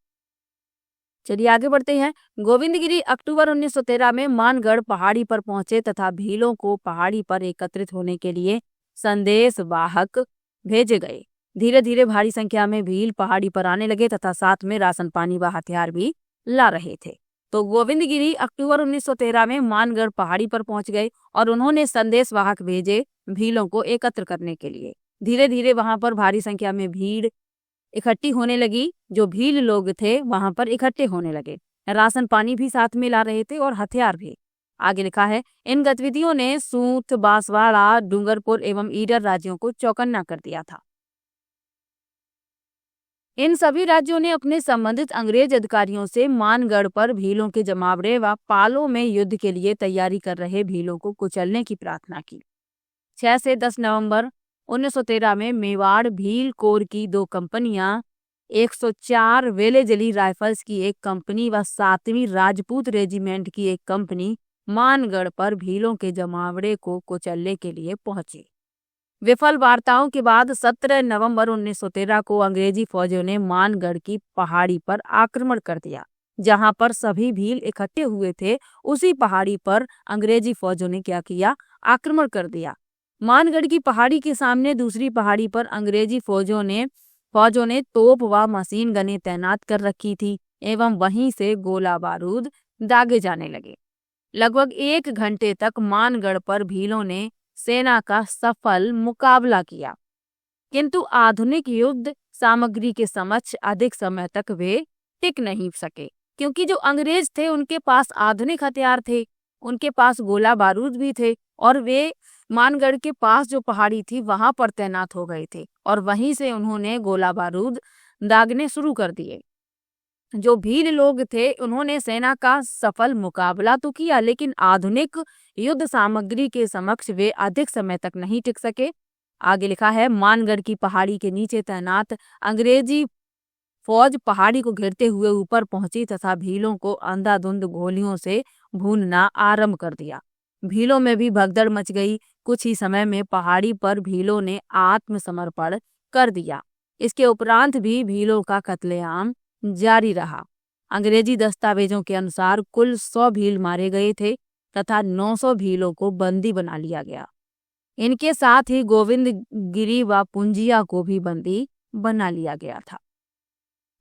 चलिए आगे बढ़ते हैं। गोविंदगिरी अक्टूबर 1913 में मानगढ़ पहाड़ी पर पहुंचे तथा भीलों को पहाड़ी पर एकत्रित होने के लिए संदेश वाहक भेजे गए। धीरे धीरे भारी संख्या में भील पहाड़ी पर आने लगे तथा साथ में राशन पानी व हथियार भी ला रहे थे। तो गोविंदगिरी अक्टूबर 1913 में मानगढ़ पहाड़ी पर पहुंच गए और उन्होंने संदेश वाहक भेजे भीलों को एकत्र करने के लिए। धीरे धीरे वहां पर भारी संख्या में भीड़ इकट्ठी होने लगी। जो भील लोग थे वहां पर इकट्ठे होने लगे। राशन पानी भी साथ में ला रहे थे और हथियार भी। आगे लिखा है, इन गतिविधियों ने सूत, बांसवाड़ा, डूंगरपुर एवं ईडर राज्यों को चौकन्ना कर दिया था। इन सभी राज्यों ने अपने संबंधित अंग्रेज अधिकारियों से मानगढ़ पर भीलों के जमावड़े व पालों में युद्ध के लिए तैयारी कर रहे भीलों को कुचलने की प्रार्थना की। 6 से 10 नवंबर 1913 में मेवाड़ भील कोर की 2 कंपनियां, 104 वेलेजली राइफल्स की 1 कंपनी व 7वीं राजपूत रेजिमेंट की 1 कंपनी मानगढ़ पर भीलों के जमावड़े को कुचलने के लिए पहुंची। विफल वार्ताओं के बाद 17 नवंबर 1913 को अंग्रेजी फौजों ने मानगढ़ की पहाड़ी पर आक्रमण कर दिया। जहां पर सभी भील इकट्ठे हुए थे उसी पहाड़ी पर अंग्रेजी फौजों ने क्या किया, आक्रमण कर दिया। मानगढ़ की पहाड़ी के सामने दूसरी पहाड़ी पर अंग्रेजी फौजों ने तोप व मशीन गनें तैनात कर रखी थी एवं वहीं से गोला बारूद दागे जाने लगे। लगभग 1 घंटे तक मानगढ़ पर भीलों ने सेना का सफल मुकाबला किया, किंतु आधुनिक युद्ध सामग्री के समक्ष अधिक समय तक वे टिक नहीं सके। क्योंकि जो अंग्रेज थे उनके पास आधुनिक हथियार थे, उनके पास गोला बारूद भी थे और वे मानगढ़ के पास जो पहाड़ी थी वहां पर तैनात हो गए थे और वहीं से उन्होंने गोला बारूद दागने शुरू कर दिए। जो भील लोग थे उन्होंने सेना का सफल मुकाबला तो किया, लेकिन आधुनिक युद्ध सामग्री के समक्ष वे अधिक समय तक नहीं टिक सके। आगे लिखा है, मानगढ़ की पहाड़ी के नीचे तैनात अंग्रेजी फौज पहाड़ी को घेरते हुए ऊपर पहुंची तथा भीलों को अंधाधुंध गोलियों से भूनना आरंभ कर दिया। भीलों में भी भगदड़ मच गई। कुछ ही समय में पहाड़ी पर भीलों ने आत्मसमर्पण कर दिया। इसके उपरांत भी भीलों का कत्लेआम जारी रहा। अंग्रेजी दस्तावेजों के अनुसार कुल 100 भील मारे गए थे तथा 900 भीलों को बंदी बना लिया गया। इनके साथ ही गोविंदगिरी व पुंजिया को भी बंदी बना लिया गया था।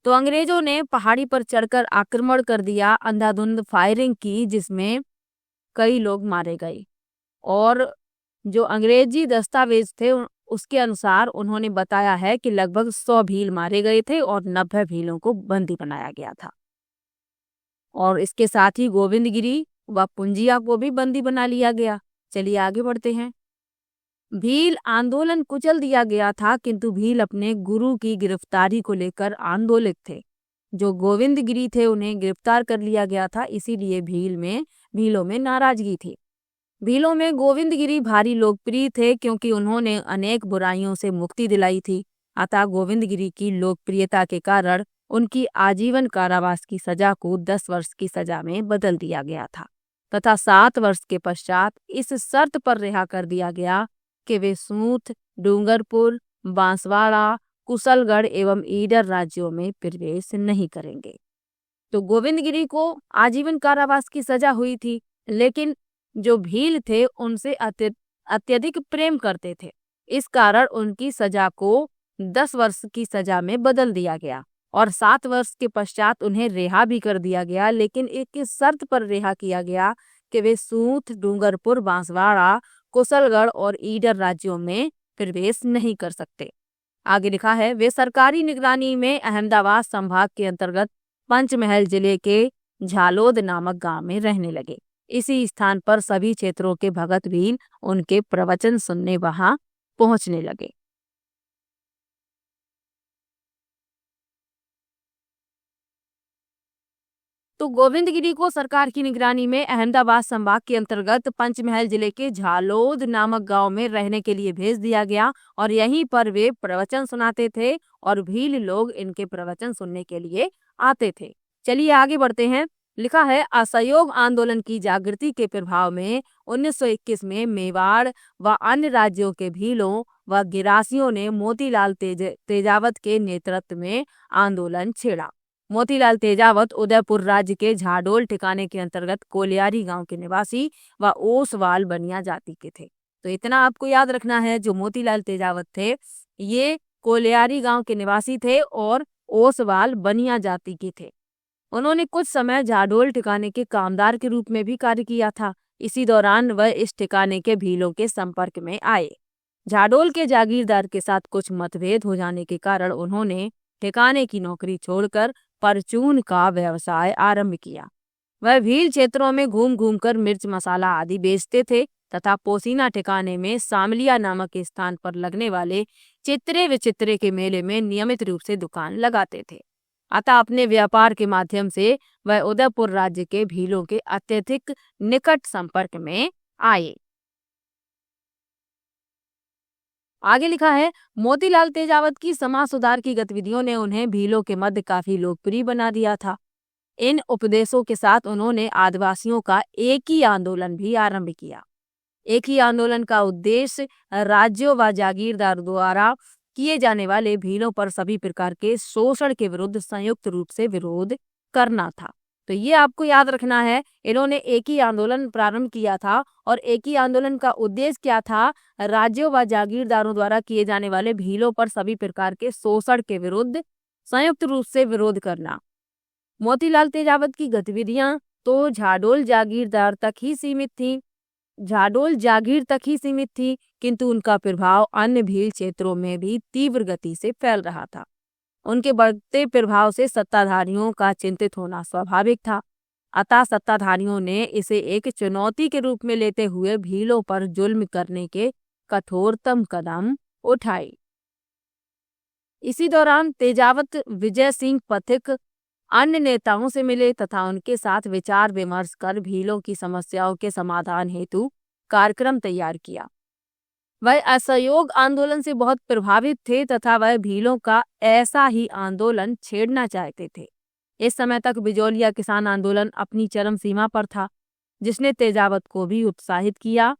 तो अंग्रेजों ने पहाड़ी पर चढ़कर आक्रमण कर दिया, अंधाधुंध फायरिंग की जिसमें कई लोग मारे गए और जो अंग्रेजी दस्तावेज थे उसके अनुसार उन्होंने बताया है कि लगभग 100 भील मारे गए थे और 90 भीलों को बंदी बनाया गया था। और इसके साथ ही गोविंदगिरी व पुंजिया को भी बंदी बना लिया गया। चलिए आगे बढ़ते हैं। भील आंदोलन कुचल दिया गया था, किंतु भील अपने गुरु की गिरफ्तारी को लेकर आंदोलित थे। जो गोविंदगिरी थे उन्हें गिरफ्तार कर लिया गया था, इसीलिए भीलों में नाराजगी थी। भीलों में गोविंदगिरी भारी लोकप्रिय थे क्योंकि उन्होंने अनेक बुराइयों से मुक्ति दिलाई थी। अतः गोविंदगिरी की लोकप्रियता के कारण उनकी आजीवन कारावास की सजा को 10 वर्ष की सजा में बदल दिया गया था तथा 7 वर्ष के पश्चात इस शर्त पर रिहा कर दिया गया कि वे सूत, डूंगरपुर, बांसवाड़ा, कुशलगढ़ एवं ईडर राज्यों में प्रवेश नहीं करेंगे। तो गोविंदगिरी को आजीवन कारावास की सजा हुई थी, लेकिन जो भील थे उनसे अत्यधिक प्रेम करते थे। इस कारण उनकी सजा को 10 वर्ष की सजा में बदल दिया गया और 7 वर्ष के पश्चात उन्हें रिहा भी कर दिया गया, लेकिन एक शर्त पर रिहा किया गया कि वे सूत, डूंगरपुर, बांसवाड़ा, कुशलगढ़ और ईडर राज्यों में प्रवेश नहीं कर सकते। आगे लिखा है, वे सरकारी निगरानी में अहमदाबाद संभाग के अंतर्गत पंचमहल जिले के झालोद नामक गांव में रहने लगे। इसी स्थान पर सभी क्षेत्रों के भगत भी उनके प्रवचन सुनने वहां पहुंचने लगे। तो गोविंदगिरी को सरकार की निगरानी में अहमदाबाद संभाग के अंतर्गत पंचमहल जिले के झालोद नामक गांव में रहने के लिए भेज दिया गया और यहीं पर वे प्रवचन सुनाते थे और भील लोग इनके प्रवचन सुनने के लिए आते थे। चलिए आगे बढ़ते हैं। लिखा है, असहयोग आंदोलन की जागृति के प्रभाव में 1921 में मेवाड़ व अन्य राज्यों के भीलों व गिरासियों ने मोतीलाल तेजावत के नेतृत्व में आंदोलन छेड़ा। मोतीलाल तेजावत उदयपुर राज्य के झाडोल ठिकाने के अंतर्गत कोलियारी गांव के निवासी व ओसवाल बनिया जाति के थे। तो इतना आपको याद रखना है, जो मोतीलाल तेजावत थे ये कोलियारी गांव के निवासी थे और ओसवाल बनिया जाति के थे। उन्होंने कुछ समय झाडोल ठिकाने के कामदार के रूप में भी कार्य किया था। इसी दौरान वह इस ठिकाने के भीलों के संपर्क में आए। झाडोल के जागीरदार के साथ कुछ मतभेद हो जाने के कारण उन्होंने ठिकाने की नौकरी छोड़कर परचून का व्यवसाय आरंभ किया। वह भील क्षेत्रों में घूम घूम कर मिर्च मसाला आदि बेचते थे तथा पोसीना ठिकाने में सामलिया नामक स्थान पर लगने वाले चित्रे विचित्रे के मेले में नियमित रूप से दुकान लगाते थे। अतः अपने व्यापार के माध्यम से वह उदयपुर राज्य के भीलों के अत्यधिक निकट संपर्क में आए। आगे लिखा है, मोतीलाल तेजावत की समाज सुधार की गतिविधियों ने उन्हें भीलों के मध्य काफी लोकप्रिय बना दिया था। इन उपदेशों के साथ उन्होंने आदिवासियों का एक ही आंदोलन भी आरंभ किया। एक ही आंदोलन का उद्देश्य राज्यों व जागीरदार द्वारा किए जाने वाले भीलों पर सभी प्रकार के शोषण के विरुद्ध संयुक्त रूप से विरोध करना था। तो ये आपको याद रखना है, इन्होंने एक ही आंदोलन प्रारंभ किया था और एक ही आंदोलन का उद्देश्य क्या था, राज्यों व जागीरदारों द्वारा किए जाने वाले भीलों पर सभी प्रकार के शोषण के विरुद्ध संयुक्त रूप से विरोध करना। मोतीलाल तेजावत की गतिविधियां तो झाडोल जागीर तक ही सीमित थी, किंतु उनका प्रभाव अन्य भील क्षेत्रों में भी तीव्र गति से फैल रहा था। उनके बढ़ते प्रभाव से सत्ताधारियों का चिंतित होना स्वाभाविक था। अतः सत्ताधारियों ने इसे एक चुनौती के रूप में लेते हुए भीलों पर जुल्म करने के कठोरतम कदम उठाए। इसी दौरान तेजावत विजय सिंह पथिक अन्य नेताओं से मिले तथा उनके साथ विचार विमर्श कर भीलों की समस्याओं के समाधान हेतु कार्यक्रम तैयार किया। वह असहयोग आंदोलन से बहुत प्रभावित थे तथा वह भीलों का ऐसा ही आंदोलन छेड़ना चाहते थे। इस समय तक बिजौलिया किसान आंदोलन अपनी चरम सीमा पर था, जिसने तेजावत को भी उत्साहित किया।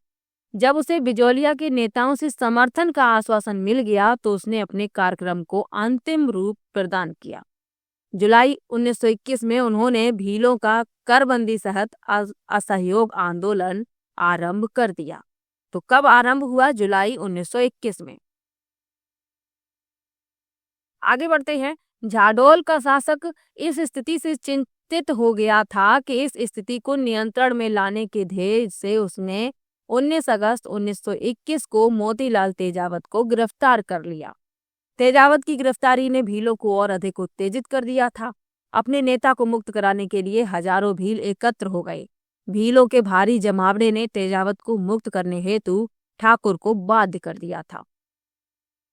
जब उसे बिजौलिया के नेताओं से समर्थन का आश्वासन मिल गया तो उसने अपने कार्यक्रम को अंतिम रूप प्रदान किया। जुलाई 1921 में उन्होंने भीलों का करबंदी सहित असहयोग आंदोलन आरंभ कर दिया। तो कब आरंभ हुआ? जुलाई 1921 में। आगे बढ़ते हैं। झाडोल का शासक इस स्थिति से चिंतित हो गया था कि इस स्थिति को नियंत्रण में लाने के ध्येय से उसने 19 अगस्त 1921 को मोतीलाल तेजावत को गिरफ्तार कर लिया। तेजावत की गिरफ्तारी ने भीलों को और अधिक उत्तेजित कर दिया था। अपने नेता को मुक्त कराने के लिए हजारों भील एकत्र हो गए। भीलों के भारी जमावड़े ने तेजावत को मुक्त करने हेतु ठाकुर को बाध्य कर दिया था।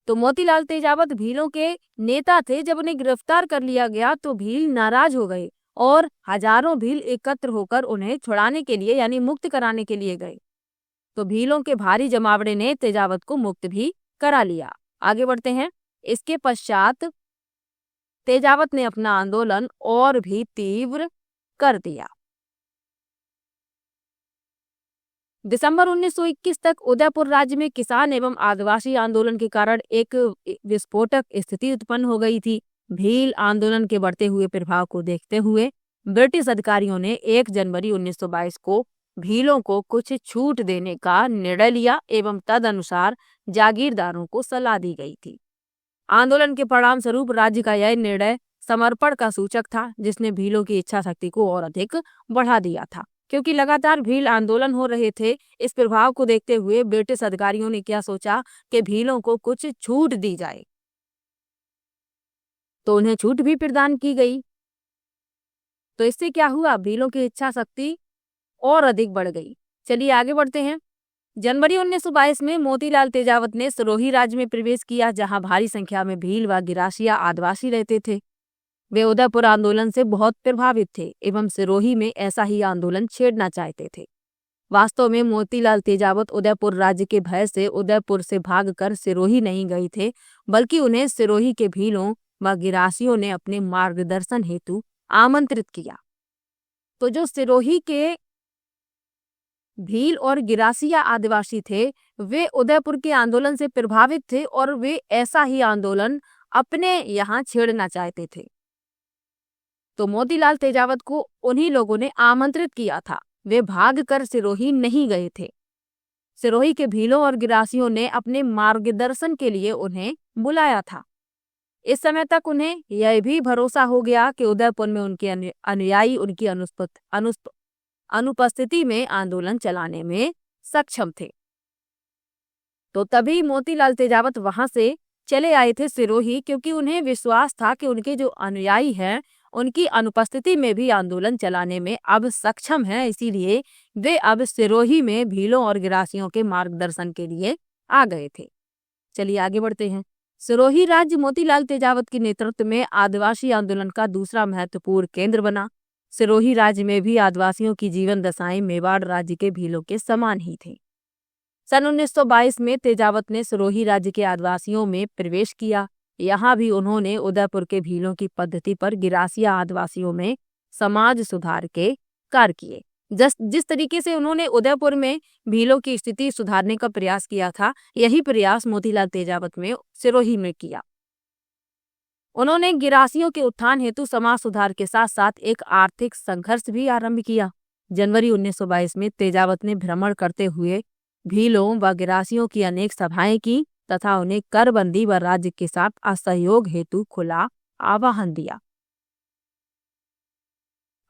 तो मोतीलाल तेजावत भीलों के नेता थे। जब उन्हें गिरफ्तार कर लिया गया तो भील नाराज हो गए और हजारों भील एकत्र होकर उन्हें छुड़ाने के लिए यानी मुक्त कराने के लिए गए। तो भीलों के भारी जमावड़े ने तेजावत को मुक्त भी करा लिया। आगे बढ़ते हैं। इसके पश्चात तेजावत ने अपना आंदोलन और भी तीव्र कर दिया। दिसंबर 1921 तक उदयपुर राज्य में किसान एवं आदिवासी आंदोलन के कारण एक विस्फोटक स्थिति उत्पन्न हो गई थी। भील आंदोलन के बढ़ते हुए प्रभाव को देखते हुए ब्रिटिश अधिकारियों ने 1 जनवरी 1922 को भीलों को कुछ छूट देने का निर्णय लिया एवं तदनुसार जागीरदारों को सलाह दी गई थी। आंदोलन के परिणाम स्वरूप राज्य का यह निर्णय समर्पण का सूचक था, जिसने भीलों की इच्छा शक्ति को और अधिक बढ़ा दिया था। क्योंकि लगातार भील आंदोलन हो रहे थे, इस प्रभाव को देखते हुए ब्रिटिश अधिकारियों ने क्या सोचा कि भीलों को कुछ छूट दी जाए, तो उन्हें छूट भी प्रदान की गई। तो इससे क्या हुआ, भीलों की इच्छा शक्ति और अधिक बढ़ गई। चलिए आगे बढ़ते हैं। जनवरी 1922 में मोतीलाल तेजावत ने सिरोही राज्य में प्रवेश किया, जहां भारी संख्या में भील व गिरासिया आदिवासी रहते थे। वे उदयपुर आंदोलन से बहुत प्रभावित थे एवं सिरोही में ऐसा ही आंदोलन छेड़ना चाहते थे। वास्तव में मोतीलाल तेजावत उदयपुर राज्य के भय से उदयपुर से भागकर सिरोही नहीं गए थे, बल्कि उन्हें सिरोही के भीलों व गिरासियों ने अपने मार्गदर्शन हेतु आमंत्रित किया। तो जो सिरोही के भील और गिरासिया आदिवासी थे, वे उदयपुर के आंदोलन से प्रभावित थे और वे ऐसा ही आंदोलन अपने यहाँ छेड़ना चाहते थे। तो मोतीलाल तेजावत को उन्हीं लोगों ने आमंत्रित किया था, वे भागकर सिरोही नहीं गए थे। सिरोही के भीलों और गिरासियों ने अपने मार्गदर्शन के लिए उन्हें बुलाया था। इस समय तक उन्हें यह भी भरोसा हो गया कि उदयपुर में उनके अनुयायी उनकी अनुपस्थिति में आंदोलन चलाने में सक्षम थे। तो तभी मोतीलाल तेजावत वहां से चले आए थे सिरोही, क्योंकि उन्हें विश्वास था कि उनके जो अनुयायी हैं उनकी अनुपस्थिति में भी आंदोलन चलाने में अब सक्षम हैं। इसीलिए वे अब सिरोही में भीलों और गिरासियों के मार्गदर्शन के लिए आ गए थे। चलिए आगे बढ़ते हैं। सिरोही राज्य मोतीलाल तेजावत के नेतृत्व में आदिवासी आंदोलन का दूसरा महत्वपूर्ण केंद्र बना। सिरोही राज्य में भी आदिवासियों की जीवन दशाएं मेवाड़ राज्य के भीलों के समान ही थी। सन 1922 में तेजावत ने सिरोही राज्य के आदिवासियों में प्रवेश किया। यहाँ भी उन्होंने उदयपुर के भीलों की पद्धति पर गिरासिया आदिवासियों में समाज सुधार के कार्य किए। जिस तरीके से उन्होंने उदयपुर में भीलों की स्थिति सुधारने का प्रयास किया था, यही प्रयास मोतीलाल तेजावत में सिरोही में किया। उन्होंने गिरासियों के उत्थान हेतु समाज सुधार के साथ साथ एक आर्थिक संघर्ष भी आरंभ किया। जनवरी 1922 में तेजावत ने भ्रमण करते हुए भीलों व गिरासियों की अनेक सभाएं की तथा उन्हें करबंदी व राज्य के साथ असहयोग हेतु खुला आह्वान दिया।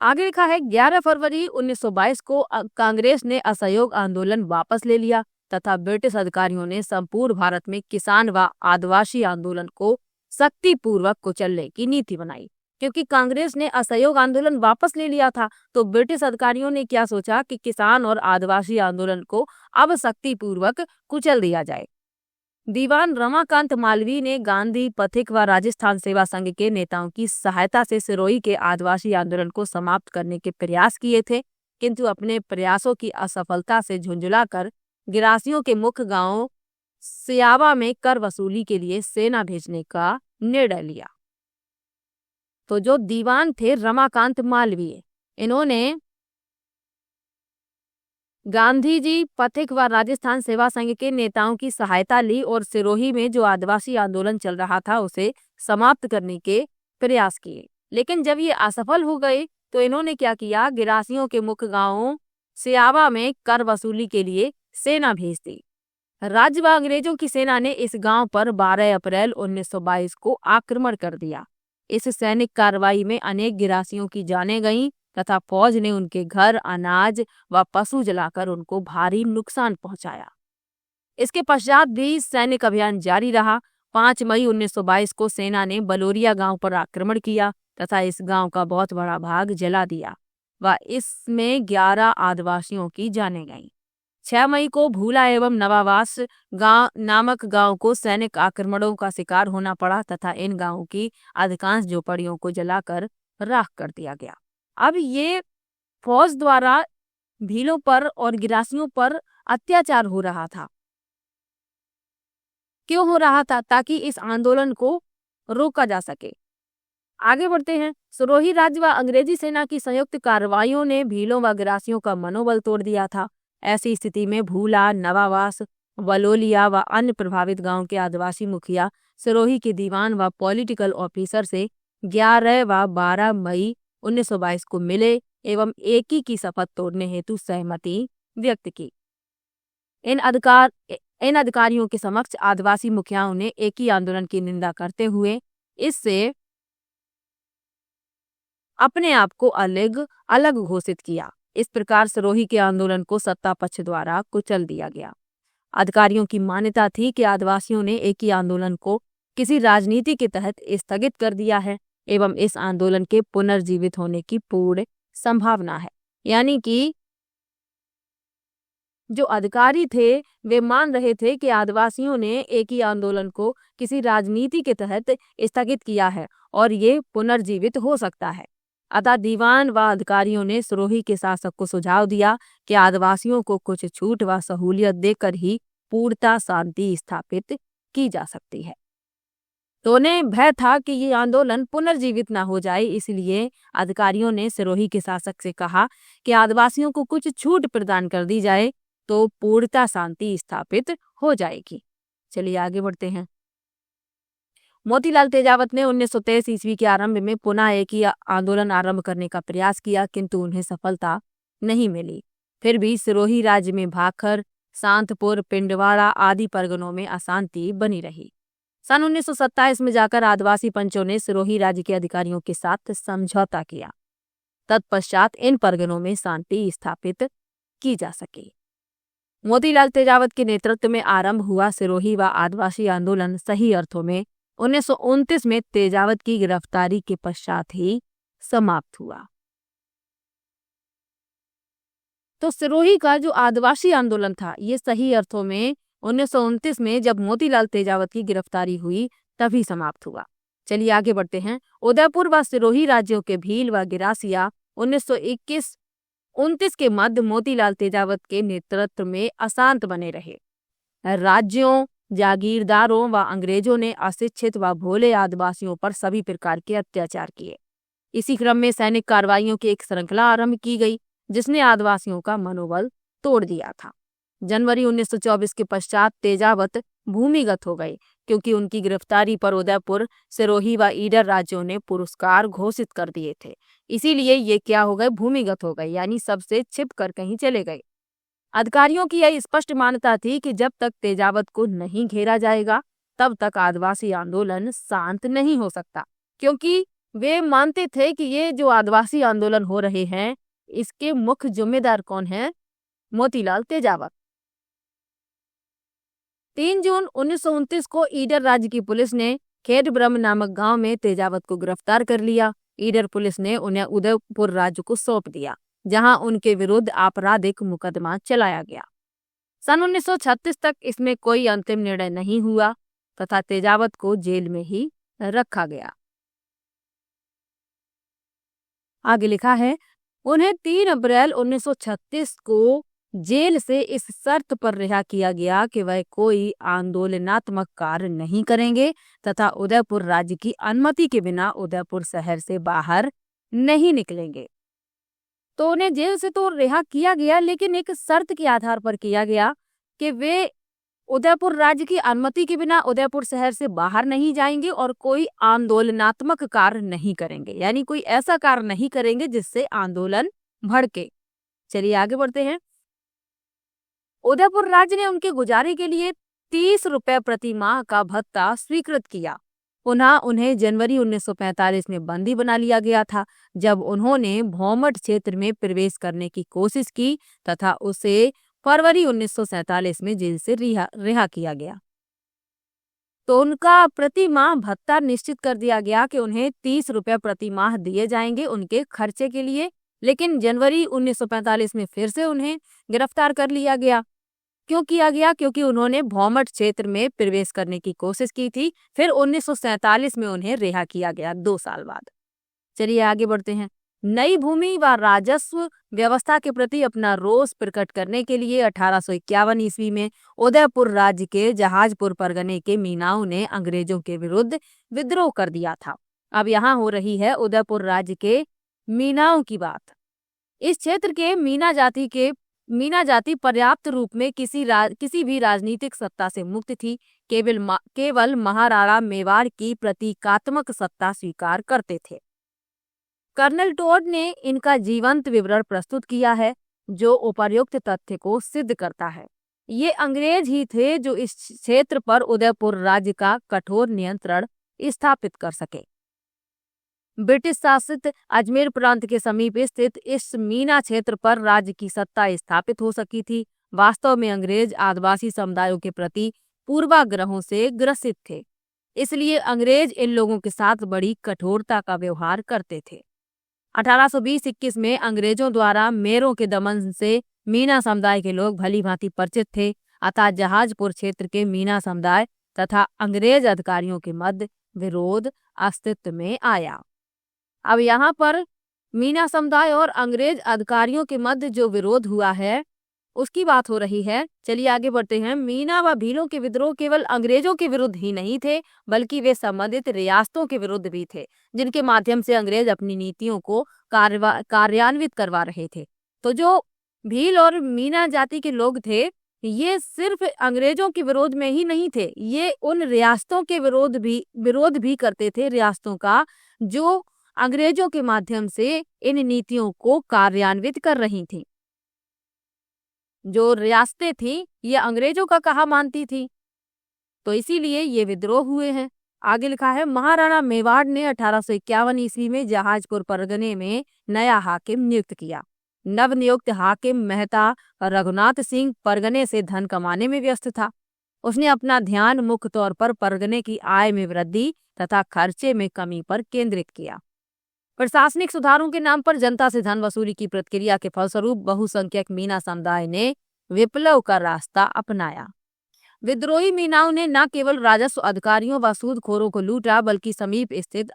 आगे लिखा है 11 फरवरी 1922 को कांग्रेस ने असहयोग आंदोलन वापस ले लिया तथा ब्रिटिश अधिकारियों ने संपूर्ण भारत में किसान व आदिवासी आंदोलन को शक्तिपूर्वक कुचलने की नीति बनाई। क्योंकि कांग्रेस ने असहयोग आंदोलन वापस ले लिया था, तो ब्रिटिश अधिकारियों ने क्या सोचा कि किसान और आदिवासी आंदोलन को अब शक्तिपूर्वक कुचल दिया जाए। दीवान रमाकांत मालवीय ने गांधी पथिक व राजस्थान सेवा संघ के नेताओं की सहायता से सिरोही के आदिवासी आंदोलन को समाप्त करने के प्रयास किए थे, किंतु अपने प्रयासों की असफलता से झुंझुलाकर गिरासियों के मुख्य गांव सियावा में कर वसूली के लिए सेना भेजने का निर्णय लिया। तो जो दीवान थे रमाकांत मालवीय, इन्होंने गांधी जी पथिक व राजस्थान सेवा संघ के नेताओं की सहायता ली और सिरोही में जो आदिवासी आंदोलन चल रहा था उसे समाप्त करने के प्रयास किए। लेकिन जब ये असफल हो गए तो इन्होंने क्या किया, गिरासियों के मुख्य गांवों सियावा में कर वसूली के लिए सेना भेज दी। राज्य व अंग्रेजों की सेना ने इस गांव पर 12 अप्रैल 1922 को आक्रमण कर दिया। इस सैनिक कार्रवाई में अनेक गिरासियों की जानें गईं तथा फौज ने उनके घर, अनाज व पशु जलाकर उनको भारी नुकसान पहुंचाया। इसके पश्चात भी सैनिक अभियान जारी रहा। 5 मई 1922 को सेना ने बलोरिया गांव पर आक्रमण किया तथा इस गांव का बहुत बड़ा भाग जला दिया व इसमें 11 आदिवासियों की जानें गईं। 6 मई को भूला एवं नवावास नामक गांव को सैनिक आक्रमणों का शिकार होना पड़ा तथा इन गांवों की अधिकांश झोपड़ियों को जलाकर राख कर दिया गया। अब ये फौज द्वारा भीलों पर और गिरासियों पर अत्याचार हो रहा था। क्यों हो रहा था? ताकि इस आंदोलन को रोका जा सके। आगे बढ़ते हैं। सिरोही राज्य व अंग्रेजी सेना की संयुक्त कार्रवाइयों ने भीलों व गिरासियों का मनोबल तोड़ दिया था। ऐसी स्थिति में भूला, नवावास, वलोलिया व अन्य प्रभावित गांव के आदिवासी मुखिया सिरोही के दीवान व पॉलिटिकल ऑफिसर से 11 व 12 मई 1922 को मिले एवं एक ही की शपथ तोड़ने हेतु सहमति व्यक्त की। इन अधिकारियों के समक्ष आदिवासी मुखियाओं ने एक ही आंदोलन की निंदा करते हुए इससे अपने आप को अलग घोषित किया इस प्रकार सिरोही के आंदोलन को सत्ता पक्ष द्वारा कुचल दिया गया। अधिकारियों की मान्यता थी कि आदिवासियों ने एक ही आंदोलन को किसी राजनीति के तहत स्थगित कर दिया है एवं इस आंदोलन के पुनर्जीवित होने की पूर्ण संभावना है। यानी कि जो अधिकारी थे वे मान रहे थे कि आदिवासियों ने एक ही आंदोलन को किसी राजनीति के तहत स्थगित किया है और ये पुनर्जीवित हो सकता है। अतः दीवान व अधिकारियों ने सिरोही के शासक को सुझाव दिया कि आदिवासियों को कुछ छूट व सहूलियत देकर ही पूर्णतः शांति स्थापित की जा सकती है। तो उन्हें भय था कि ये आंदोलन पुनर्जीवित न हो जाए, इसलिए अधिकारियों ने सिरोही के शासक से कहा कि आदिवासियों को कुछ छूट प्रदान कर दी जाए तो पूर्णतः शांति स्थापित हो जाएगी। चलिए आगे बढ़ते हैं। मोतीलाल तेजावत ने 1923 ईस्वी के आरंभ में पुनः एक ही आंदोलन आरंभ करने का प्रयास किया, किंतु उन्हें सफलता नहीं मिली। फिर भी सिरोही राज्य में भाखर, सांतपुर, पिंडवाड़ा आदि परगनों में अशांति बनी रही। सन 1927 में जाकर आदिवासी पंचों ने सिरोही राज्य के अधिकारियों के साथ समझौता किया। तत्पश्चात इन परगनों में शांति स्थापित की जा सकी। मोतीलाल तेजावत के नेतृत्व में आरंभ हुआ सिरोही व आदिवासी आंदोलन सही अर्थों में 1929 में तेजावत की गिरफ्तारी के पश्चात ही समाप्त हुआ। तो सिरोही का जो आदिवासी आंदोलन था ये सही अर्थों में 1929 में जब मोतीलाल तेजावत की गिरफ्तारी हुई तभी समाप्त हुआ। चलिए आगे बढ़ते हैं। उदयपुर व सिरोही राज्यों के भील व गिरासिया 1921-29 के मध्य मोतीलाल तेजावत के नेतृत्व में अशांत बने रहे। राज्यों, जागीरदारों व अंग्रेजों ने अशिक्षित व भोले आदिवासियों पर सभी प्रकार के अत्याचार किए। इसी क्रम में सैनिक कार्रवाइयों की एक श्रृंखला आरंभ की गई जिसने आदिवासियों का मनोबल तोड़ दिया था। जनवरी 1924 के पश्चात तेजावत भूमिगत हो गए क्योंकि उनकी गिरफ्तारी पर उदयपुर, सिरोही व ईडर राज्यों ने पुरस्कार घोषित कर दिए थे। इसीलिए ये क्या हो गए, भूमिगत हो गए, यानी सबसे छिप कर कहीं चले गए। अधिकारियों की यह स्पष्ट मान्यता थी कि जब तक तेजावत को नहीं घेरा जाएगा तब तक आदिवासी आंदोलन शांत नहीं हो सकता, क्योंकि वे मानते थे कि ये जो आदिवासी आंदोलन हो रहे हैं इसके मुख्य जिम्मेदार कौन है, मोतीलाल तेजावत। 3 जून 1929 को ईडर राज्य की पुलिस ने खेड ब्रह्म नामक गांव में तेजावत को गिरफ्तार कर लिया। ईडर पुलिस ने उन्हें उदयपुर राज्य को सौंप दिया जहां उनके विरुद्ध आपराधिक मुकदमा चलाया गया। सन 1936 तक इसमें कोई अंतिम निर्णय नहीं हुआ तथा तेजावत को जेल में ही रखा गया। आगे लिखा है, उन्हें 3 अप्रैल 1936 को जेल से इस शर्त पर रिहा किया गया कि वह कोई आंदोलनात्मक कार्य नहीं करेंगे तथा उदयपुर राज्य की अनुमति के बिना उदयपुर शहर से बाहर नहीं निकलेंगे। तो उन्हें जेल से तो रिहा किया गया, लेकिन एक शर्त के आधार पर किया गया कि वे उदयपुर राज्य की अनुमति के बिना उदयपुर शहर से बाहर नहीं जाएंगे और कोई आंदोलनात्मक कार्य नहीं करेंगे, यानी कोई ऐसा कार्य नहीं करेंगे जिससे आंदोलन भड़के। चलिए आगे बढ़ते हैं। उदयपुर राज्य ने उनके गुजारे के लिए 30 रुपए प्रति माह का भत्ता स्वीकृत किया। पुनः उन्हें जनवरी 1945 में बंदी बना लिया गया था जब उन्होंने भौमट क्षेत्र में प्रवेश करने की कोशिश की तथा उसे फरवरी 1947 में जेल से रिहा किया गया। तो उनका प्रति माह भत्ता निश्चित कर दिया गया कि उन्हें 30 रुपए प्रति माह दिए जाएंगे उनके खर्चे के लिए। लेकिन जनवरी 1945 में फिर से उन्हें गिरफ्तार कर लिया गया। क्यों किया गया? क्योंकि उन्होंने भौमट क्षेत्र में प्रवेश करने की कोशिश की थी। फिर 1947 में उन्हें रिहा किया गया 2 साल बाद। चलिए आगे बढ़ते हैं। नई भूमि व राजस्व व्यवस्था के प्रति अपना रोष प्रकट करने के लिए 1851 ईस्वी में उदयपुर राज्य के जहाजपुर परगने के मीनाओं ने अंग्रेजों के विरुद्ध विद्रोह कर दिया था। अब यहाँ हो रही है उदयपुर राज्य के मीनाओं की बात। इस क्षेत्र के मीना जाति पर्याप्त रूप में किसी भी राजनीतिक सत्ता से मुक्त थी। केवल महाराणा मेवाड़ की प्रतीकात्मक सत्ता स्वीकार करते थे। कर्नल टोड ने इनका जीवंत विवरण प्रस्तुत किया है जो उपर्युक्त तथ्य को सिद्ध करता है। ये अंग्रेज ही थे जो इस क्षेत्र पर उदयपुर राज्य का कठोर नियंत्रण स्थापित कर सके। ब्रिटिश शासित अजमेर प्रांत के समीप स्थित इस मीना क्षेत्र पर राज्य की सत्ता स्थापित हो सकी थी। वास्तव में अंग्रेज आदिवासी समुदायों के प्रति पूर्वाग्रहों से ग्रसित थे, इसलिए अंग्रेज इन लोगों के साथ बड़ी कठोरता का व्यवहार करते थे। 1820-21 में अंग्रेजों द्वारा मेरों के दमन से मीना समुदाय के लोग भली भांति परिचित थे, अतः जहाजपुर क्षेत्र के मीना समुदाय तथा अंग्रेज अधिकारियों के मध्य विरोध अस्तित्व में आया। अब यहाँ पर मीना समुदाय और अंग्रेज अधिकारियों के मध्य जो विरोध हुआ है उसकी बात हो रही है। चलिए आगे बढ़ते हैं। मीना व भीलों के विद्रोह केवल अंग्रेजों के विरुद्ध ही नहीं थे, बल्कि वे संबंधित रियासतों के विरुद्ध भी थे, जिनके माध्यम से अंग्रेज अपनी नीतियों को कार्यान्वित करवा रहे थे। तो जो भील और मीना जाति के लोग थे, ये सिर्फ अंग्रेजों के विरोध में ही नहीं थे, ये उन रियासतों के विरोध भी करते थे, रियासतों का, जो अंग्रेजों के माध्यम से इन नीतियों को कार्यान्वित कर रही थी। जो रियासतें थी ये अंग्रेजों का कहा मानती थी, तो इसीलिए ये विद्रोह हुए हैं। आगे लिखा है, महाराणा मेवाड़ ने 1851 ईस्वी में जहाजपुर परगने में नया हाकिम नियुक्त किया। नवनियुक्त हाकिम मेहता रघुनाथ सिंह परगने से धन कमाने में व्यस्त था। उसने अपना ध्यान मुख्य तौर पर परगने की आय में वृद्धि तथा खर्चे में कमी पर केंद्रित किया। प्रशासनिक सुधारों के नाम पर जनता से धन वसूली की प्रक्रिया के फलस्वरूप बहुसंख्यक मीना समुदाय ने विप्लव का रास्ता अपनाया। विद्रोही मीनाओं ने न केवल राजस्व अधिकारियों व सूदखोरों को लूटा, बल्कि समीप स्थित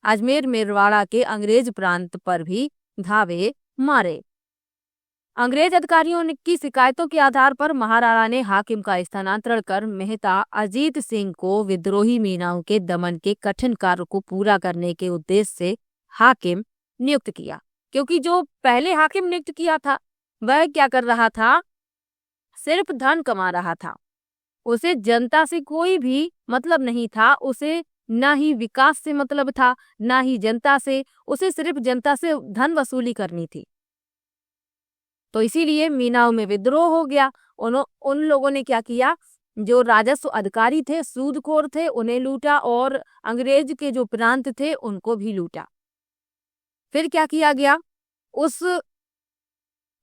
अजमेर मेरवाड़ा के अंग्रेज प्रांत पर भी धावे मारे। अंग्रेज अधिकारियों की शिकायतों के आधार पर महाराणा ने हाकिम का स्थानांतरण कर मेहता अजीत सिंह को विद्रोही मीनाओं के दमन के कठिन कार्य को पूरा करने के उद्देश्य से हाकिम नियुक्त किया। क्योंकि जो पहले हाकिम नियुक्त किया था वह क्या कर रहा था, सिर्फ धन कमा रहा था, उसे जनता से कोई भी मतलब नहीं था, उसे ना ही विकास से मतलब था, ना ही जनता से, उसे सिर्फ जनता से धन वसूली करनी थी। तो इसीलिए मीनाओं में विद्रोह हो गया। उन लोगों ने क्या किया, जो राजस्व अधिकारी थे, सूदखोर थे, उन्हें लूटा और अंग्रेज के जो प्रांत थे उनको भी लूटा। फिर क्या किया गया, उस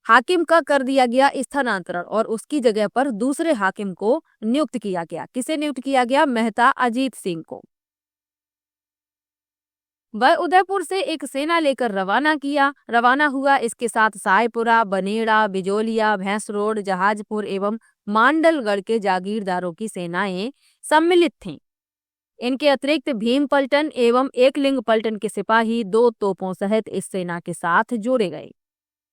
हाकिम का कर दिया गया स्थानांतरण और उसकी जगह पर दूसरे हाकिम को नियुक्त किया गया। किसे नियुक्त किया गया? मेहता अजीत सिंह को। वह उदयपुर से एक सेना लेकर रवाना हुआ। इसके साथ सायपुरा, बनेड़ा, बिजोलिया, भैंसरोड, जहाजपुर एवं मांडलगढ़ के जागीरदारों की सेनाएं सम्मिलित थीं। इनके अतिरिक्त भीम पलटन एवं एकलिंग पलटन के सिपाही 2 तोपों सहित इस सेना के साथ जोड़े गए।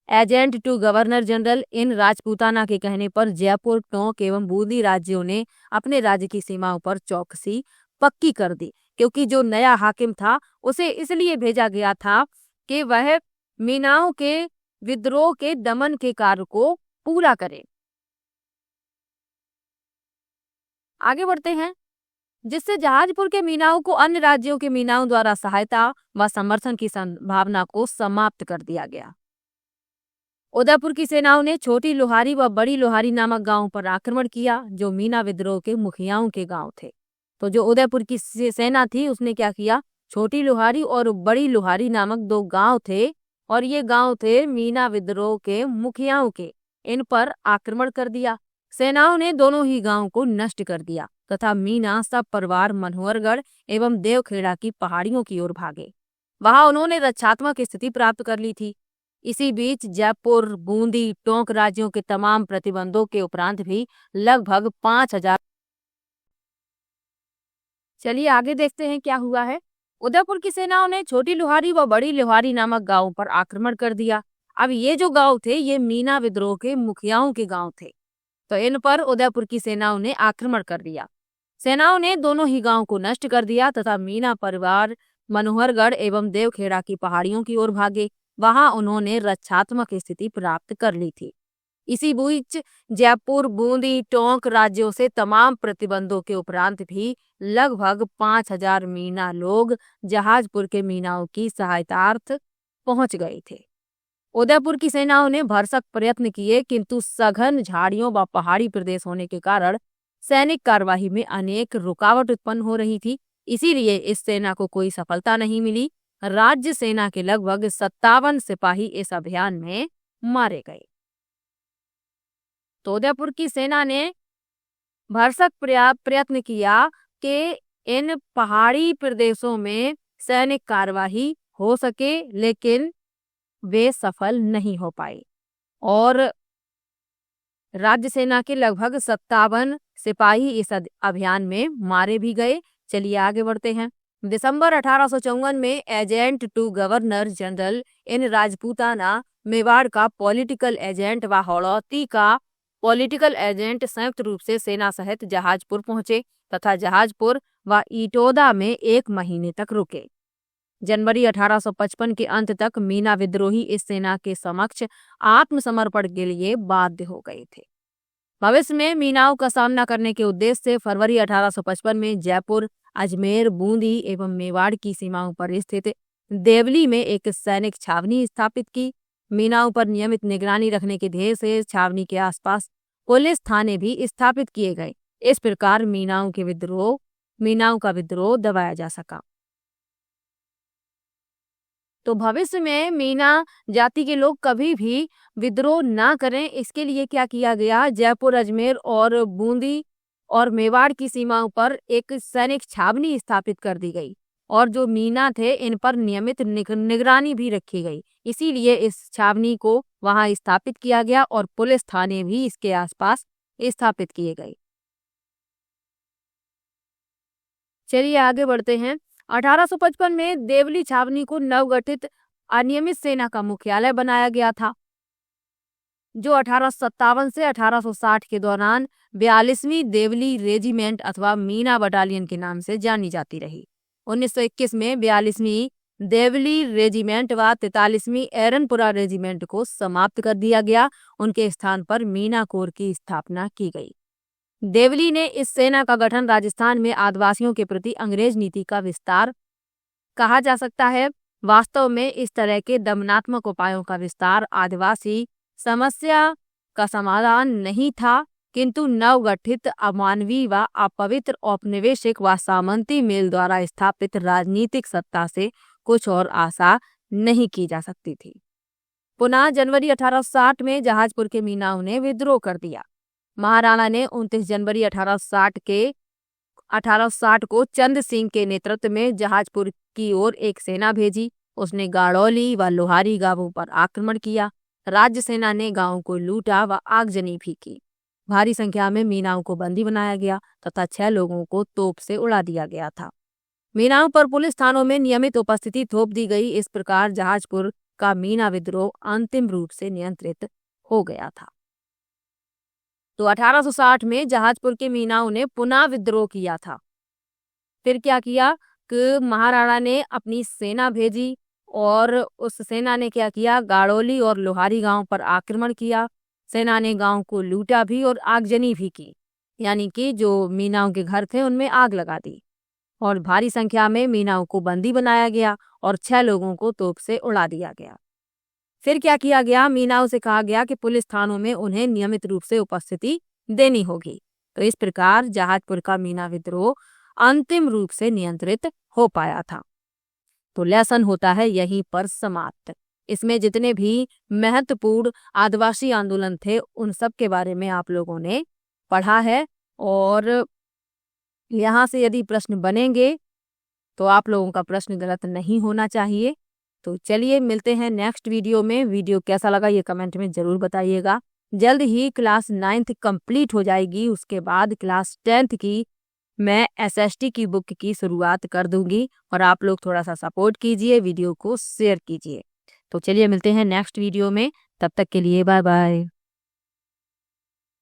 Agent to governor general in Rajputana के कहने पर जयपुर, टोंक एवं बूंदी राज्यों ने अपने राज्य की सीमाओं पर चौकसी पक्की कर दी, क्योंकि जो नया हाकिम था उसे इसलिए भेजा गया था कि वह मीनाओं के विद्रोह के दमन के कार्य को पूरा करे। आगे बढ़ते हैं। जिससे जहाजपुर के मीनाओं को अन्य राज्यों के मीनाओं द्वारा सहायता व समर्थन की संभावना को समाप्त कर दिया गया। उदयपुर की सेनाओं ने छोटी लोहारी व बड़ी लोहारी नामक गांवों पर आक्रमण किया, जो मीना विद्रोह के मुखियाओं के गांव थे। तो जो उदयपुर की सेना थी उसने क्या किया, छोटी लोहारी और बड़ी लोहारी नामक 2 गांव थे और ये गांव थे मीना विद्रोह के मुखियाओं के। इन पर आक्रमण कर दिया। सेनाओं ने दोनों ही गांव को नष्ट कर दिया तथा मीना सब परिवार मनोहरगढ़ एवं देवखेड़ा की पहाड़ियों की ओर भागे। वहां उन्होंने रक्षात्मक स्थिति प्राप्त कर ली थी। इसी बीच जयपुर, बूंदी, टोंक राज्यों के तमाम प्रतिबंधों के उपरांत भी लगभग 5000। चलिए आगे देखते हैं क्या हुआ है। उदयपुर की सेनाओं ने छोटी लोहारी व बड़ी लोहारी नामक गांवों पर आक्रमण कर दिया। अब ये जो गांव थे ये मीना विद्रोह के मुखियाओं के गांव थे, तो इन पर उदयपुर की सेनाओं ने आक्रमण कर दिया। सेनाओं ने दोनों ही गांव को नष्ट कर दिया तथा मीना परिवार मनोहरगढ़ एवं देवखेड़ा की पहाड़ियों की ओर भागे। वहां उन्होंने रक्षात्मक स्थिति प्राप्त कर ली थी। इसी बीच जयपुर, बूंदी, टोंक राज्यों से तमाम प्रतिबंधों के उपरांत भी लगभग 5000 मीना लोग जहाजपुर के मीनाओं की सहायतार्थ पहुंच गए थे। उदयपुर की सेनाओं ने भरसक प्रयत्न किए, किंतु सघन झाड़ियों व पहाड़ी प्रदेश होने के कारण सैनिक कार्यवाही में अनेक रुकावट उत्पन्न हो रही थी। इसीलिए इस सेना को कोई सफलता नहीं मिली। राज्य सेना के लगभग 57 सिपाही इस अभियान में मारे गए। तो उदयपुर की सेना ने भरसक प्रयत्न किया कि इन पहाड़ी प्रदेशों में सैनिक कार्यवाही हो सके, लेकिन वे सफल नहीं हो पाई और राज्य सेना के लगभग 57 सिपाही इस अभियान में मारे भी गए। चलिए आगे बढ़ते हैं। दिसंबर 1854 में agent to governor general in Rajputana Mewar का पॉलिटिकल एजेंट व हड़ौती का पॉलिटिकल एजेंट संयुक्त रूप से सेना सहित जहाजपुर पहुंचे तथा जहाजपुर व इटोदा में 1 महीने तक रुके। जनवरी 1855 के अंत तक मीना विद्रोही इस सेना के समक्ष आत्मसमर्पण के लिए बाध्य हो गए थे। भविष्य में मीनाओं का सामना करने के उद्देश्य से फरवरी 1855 में जयपुर, अजमेर, बूंदी एवं मेवाड़ की सीमाओं पर स्थित देवली में एक सैनिक छावनी स्थापित की। मीनाओं पर नियमित निगरानी रखने के ध्येय से छावनी के आसपास पुलिस थाने भी स्थापित किए गए। इस प्रकार मीनाओं का विद्रोह दबाया जा सका। तो भविष्य में मीना जाति के लोग कभी भी विद्रोह ना करें, इसके लिए क्या किया गया, जयपुर, अजमेर और बूंदी और मेवाड़ की सीमाओं पर एक सैनिक छावनी स्थापित कर दी गई और जो मीना थे इन पर नियमित निगरानी भी रखी गई। इसीलिए इस छावनी को वहां स्थापित किया गया और पुलिस थाने भी इसके आसपास स्थापित किए गए। चलिए आगे बढ़ते हैं। 1855 में देवली छावनी को नवगठित अनियमित सेना का मुख्यालय बनाया गया था, जो 1857 से 1860 के दौरान 42वीं देवली रेजिमेंट अथवा मीना बटालियन के नाम से जानी जाती रही। 1921 में 42वीं देवली रेजिमेंट व 43वीं एरनपुरा रेजिमेंट को समाप्त कर दिया गया। उनके स्थान पर मीना कोर की स्थापना की गई। देवली ने इस सेना का गठन राजस्थान में आदिवासियों के प्रति अंग्रेज नीति का विस्तार कहा जा सकता है। वास्तव में इस तरह के दमनात्मक उपायों का विस्तार आदिवासी समस्या का समाधान नहीं था, किंतु नवगठित अमानवीय व अपवित्र औपनिवेशिक व सामंती मेल द्वारा स्थापित राजनीतिक सत्ता से कुछ और आशा नहीं की जा सकती थी। पुनः जनवरी 1860 में जहाजपुर के मीनाओं ने विद्रोह कर दिया। महाराणा ने 29 जनवरी 1860 को चंद सिंह के नेतृत्व में जहाजपुर की ओर एक सेना भेजी। उसने गाड़ौली व लोहारी गांवों पर आक्रमण किया। राज्य सेना ने गांवों को लूटा व आगजनी भी की। भारी संख्या में मीनाओं को बंदी बनाया गया तथा 6 लोगों को तोप से उड़ा दिया गया था। मीनाओं पर पुलिस थानों में नियमित उपस्थिति थोप दी गई। इस प्रकार जहाजपुर का मीना विद्रोह अंतिम रूप से नियंत्रित हो गया था। तो 1860 में जहाजपुर के मीनाओं ने पुनः विद्रोह किया था। फिर क्या किया कि महाराणा ने अपनी सेना भेजी और उस सेना ने क्या किया, गाड़ौली और लोहारी गांव पर आक्रमण किया। सेना ने गांव को लूटा भी और आगजनी भी की, यानी कि जो मीनाओं के घर थे उनमें आग लगा दी और भारी संख्या में मीनाओं को बंदी बनाया गया और 6 लोगों को तोप से उड़ा दिया गया। फिर क्या किया गया, मीनाओं से कहा गया कि पुलिस थानों में उन्हें नियमित रूप से उपस्थिति देनी होगी। तो इस प्रकार जहाजपुर का मीना विद्रोह अंतिम रूप से नियंत्रित हो पाया था। तो लेसन होता है यहीं पर समाप्त। इसमें जितने भी महत्वपूर्ण आदिवासी आंदोलन थे उन सब के बारे में आप लोगों ने पढ़ा है और यहाँ से यदि प्रश्न बनेंगे तो आप लोगों का प्रश्न गलत नहीं होना चाहिए। तो चलिए मिलते हैं नेक्स्ट वीडियो में। वीडियो कैसा लगा ये कमेंट में ज़रूर बताइएगा। जल्द ही क्लास 9th कंप्लीट हो जाएगी, उसके बाद क्लास 10th की मैं SST की बुक की शुरुआत कर दूंगी और आप लोग थोड़ा सा सपोर्ट कीजिए, वीडियो को शेयर कीजिए। तो चलिए मिलते हैं नेक्स्ट वीडियो में, तब तक के लिए बाय बाय।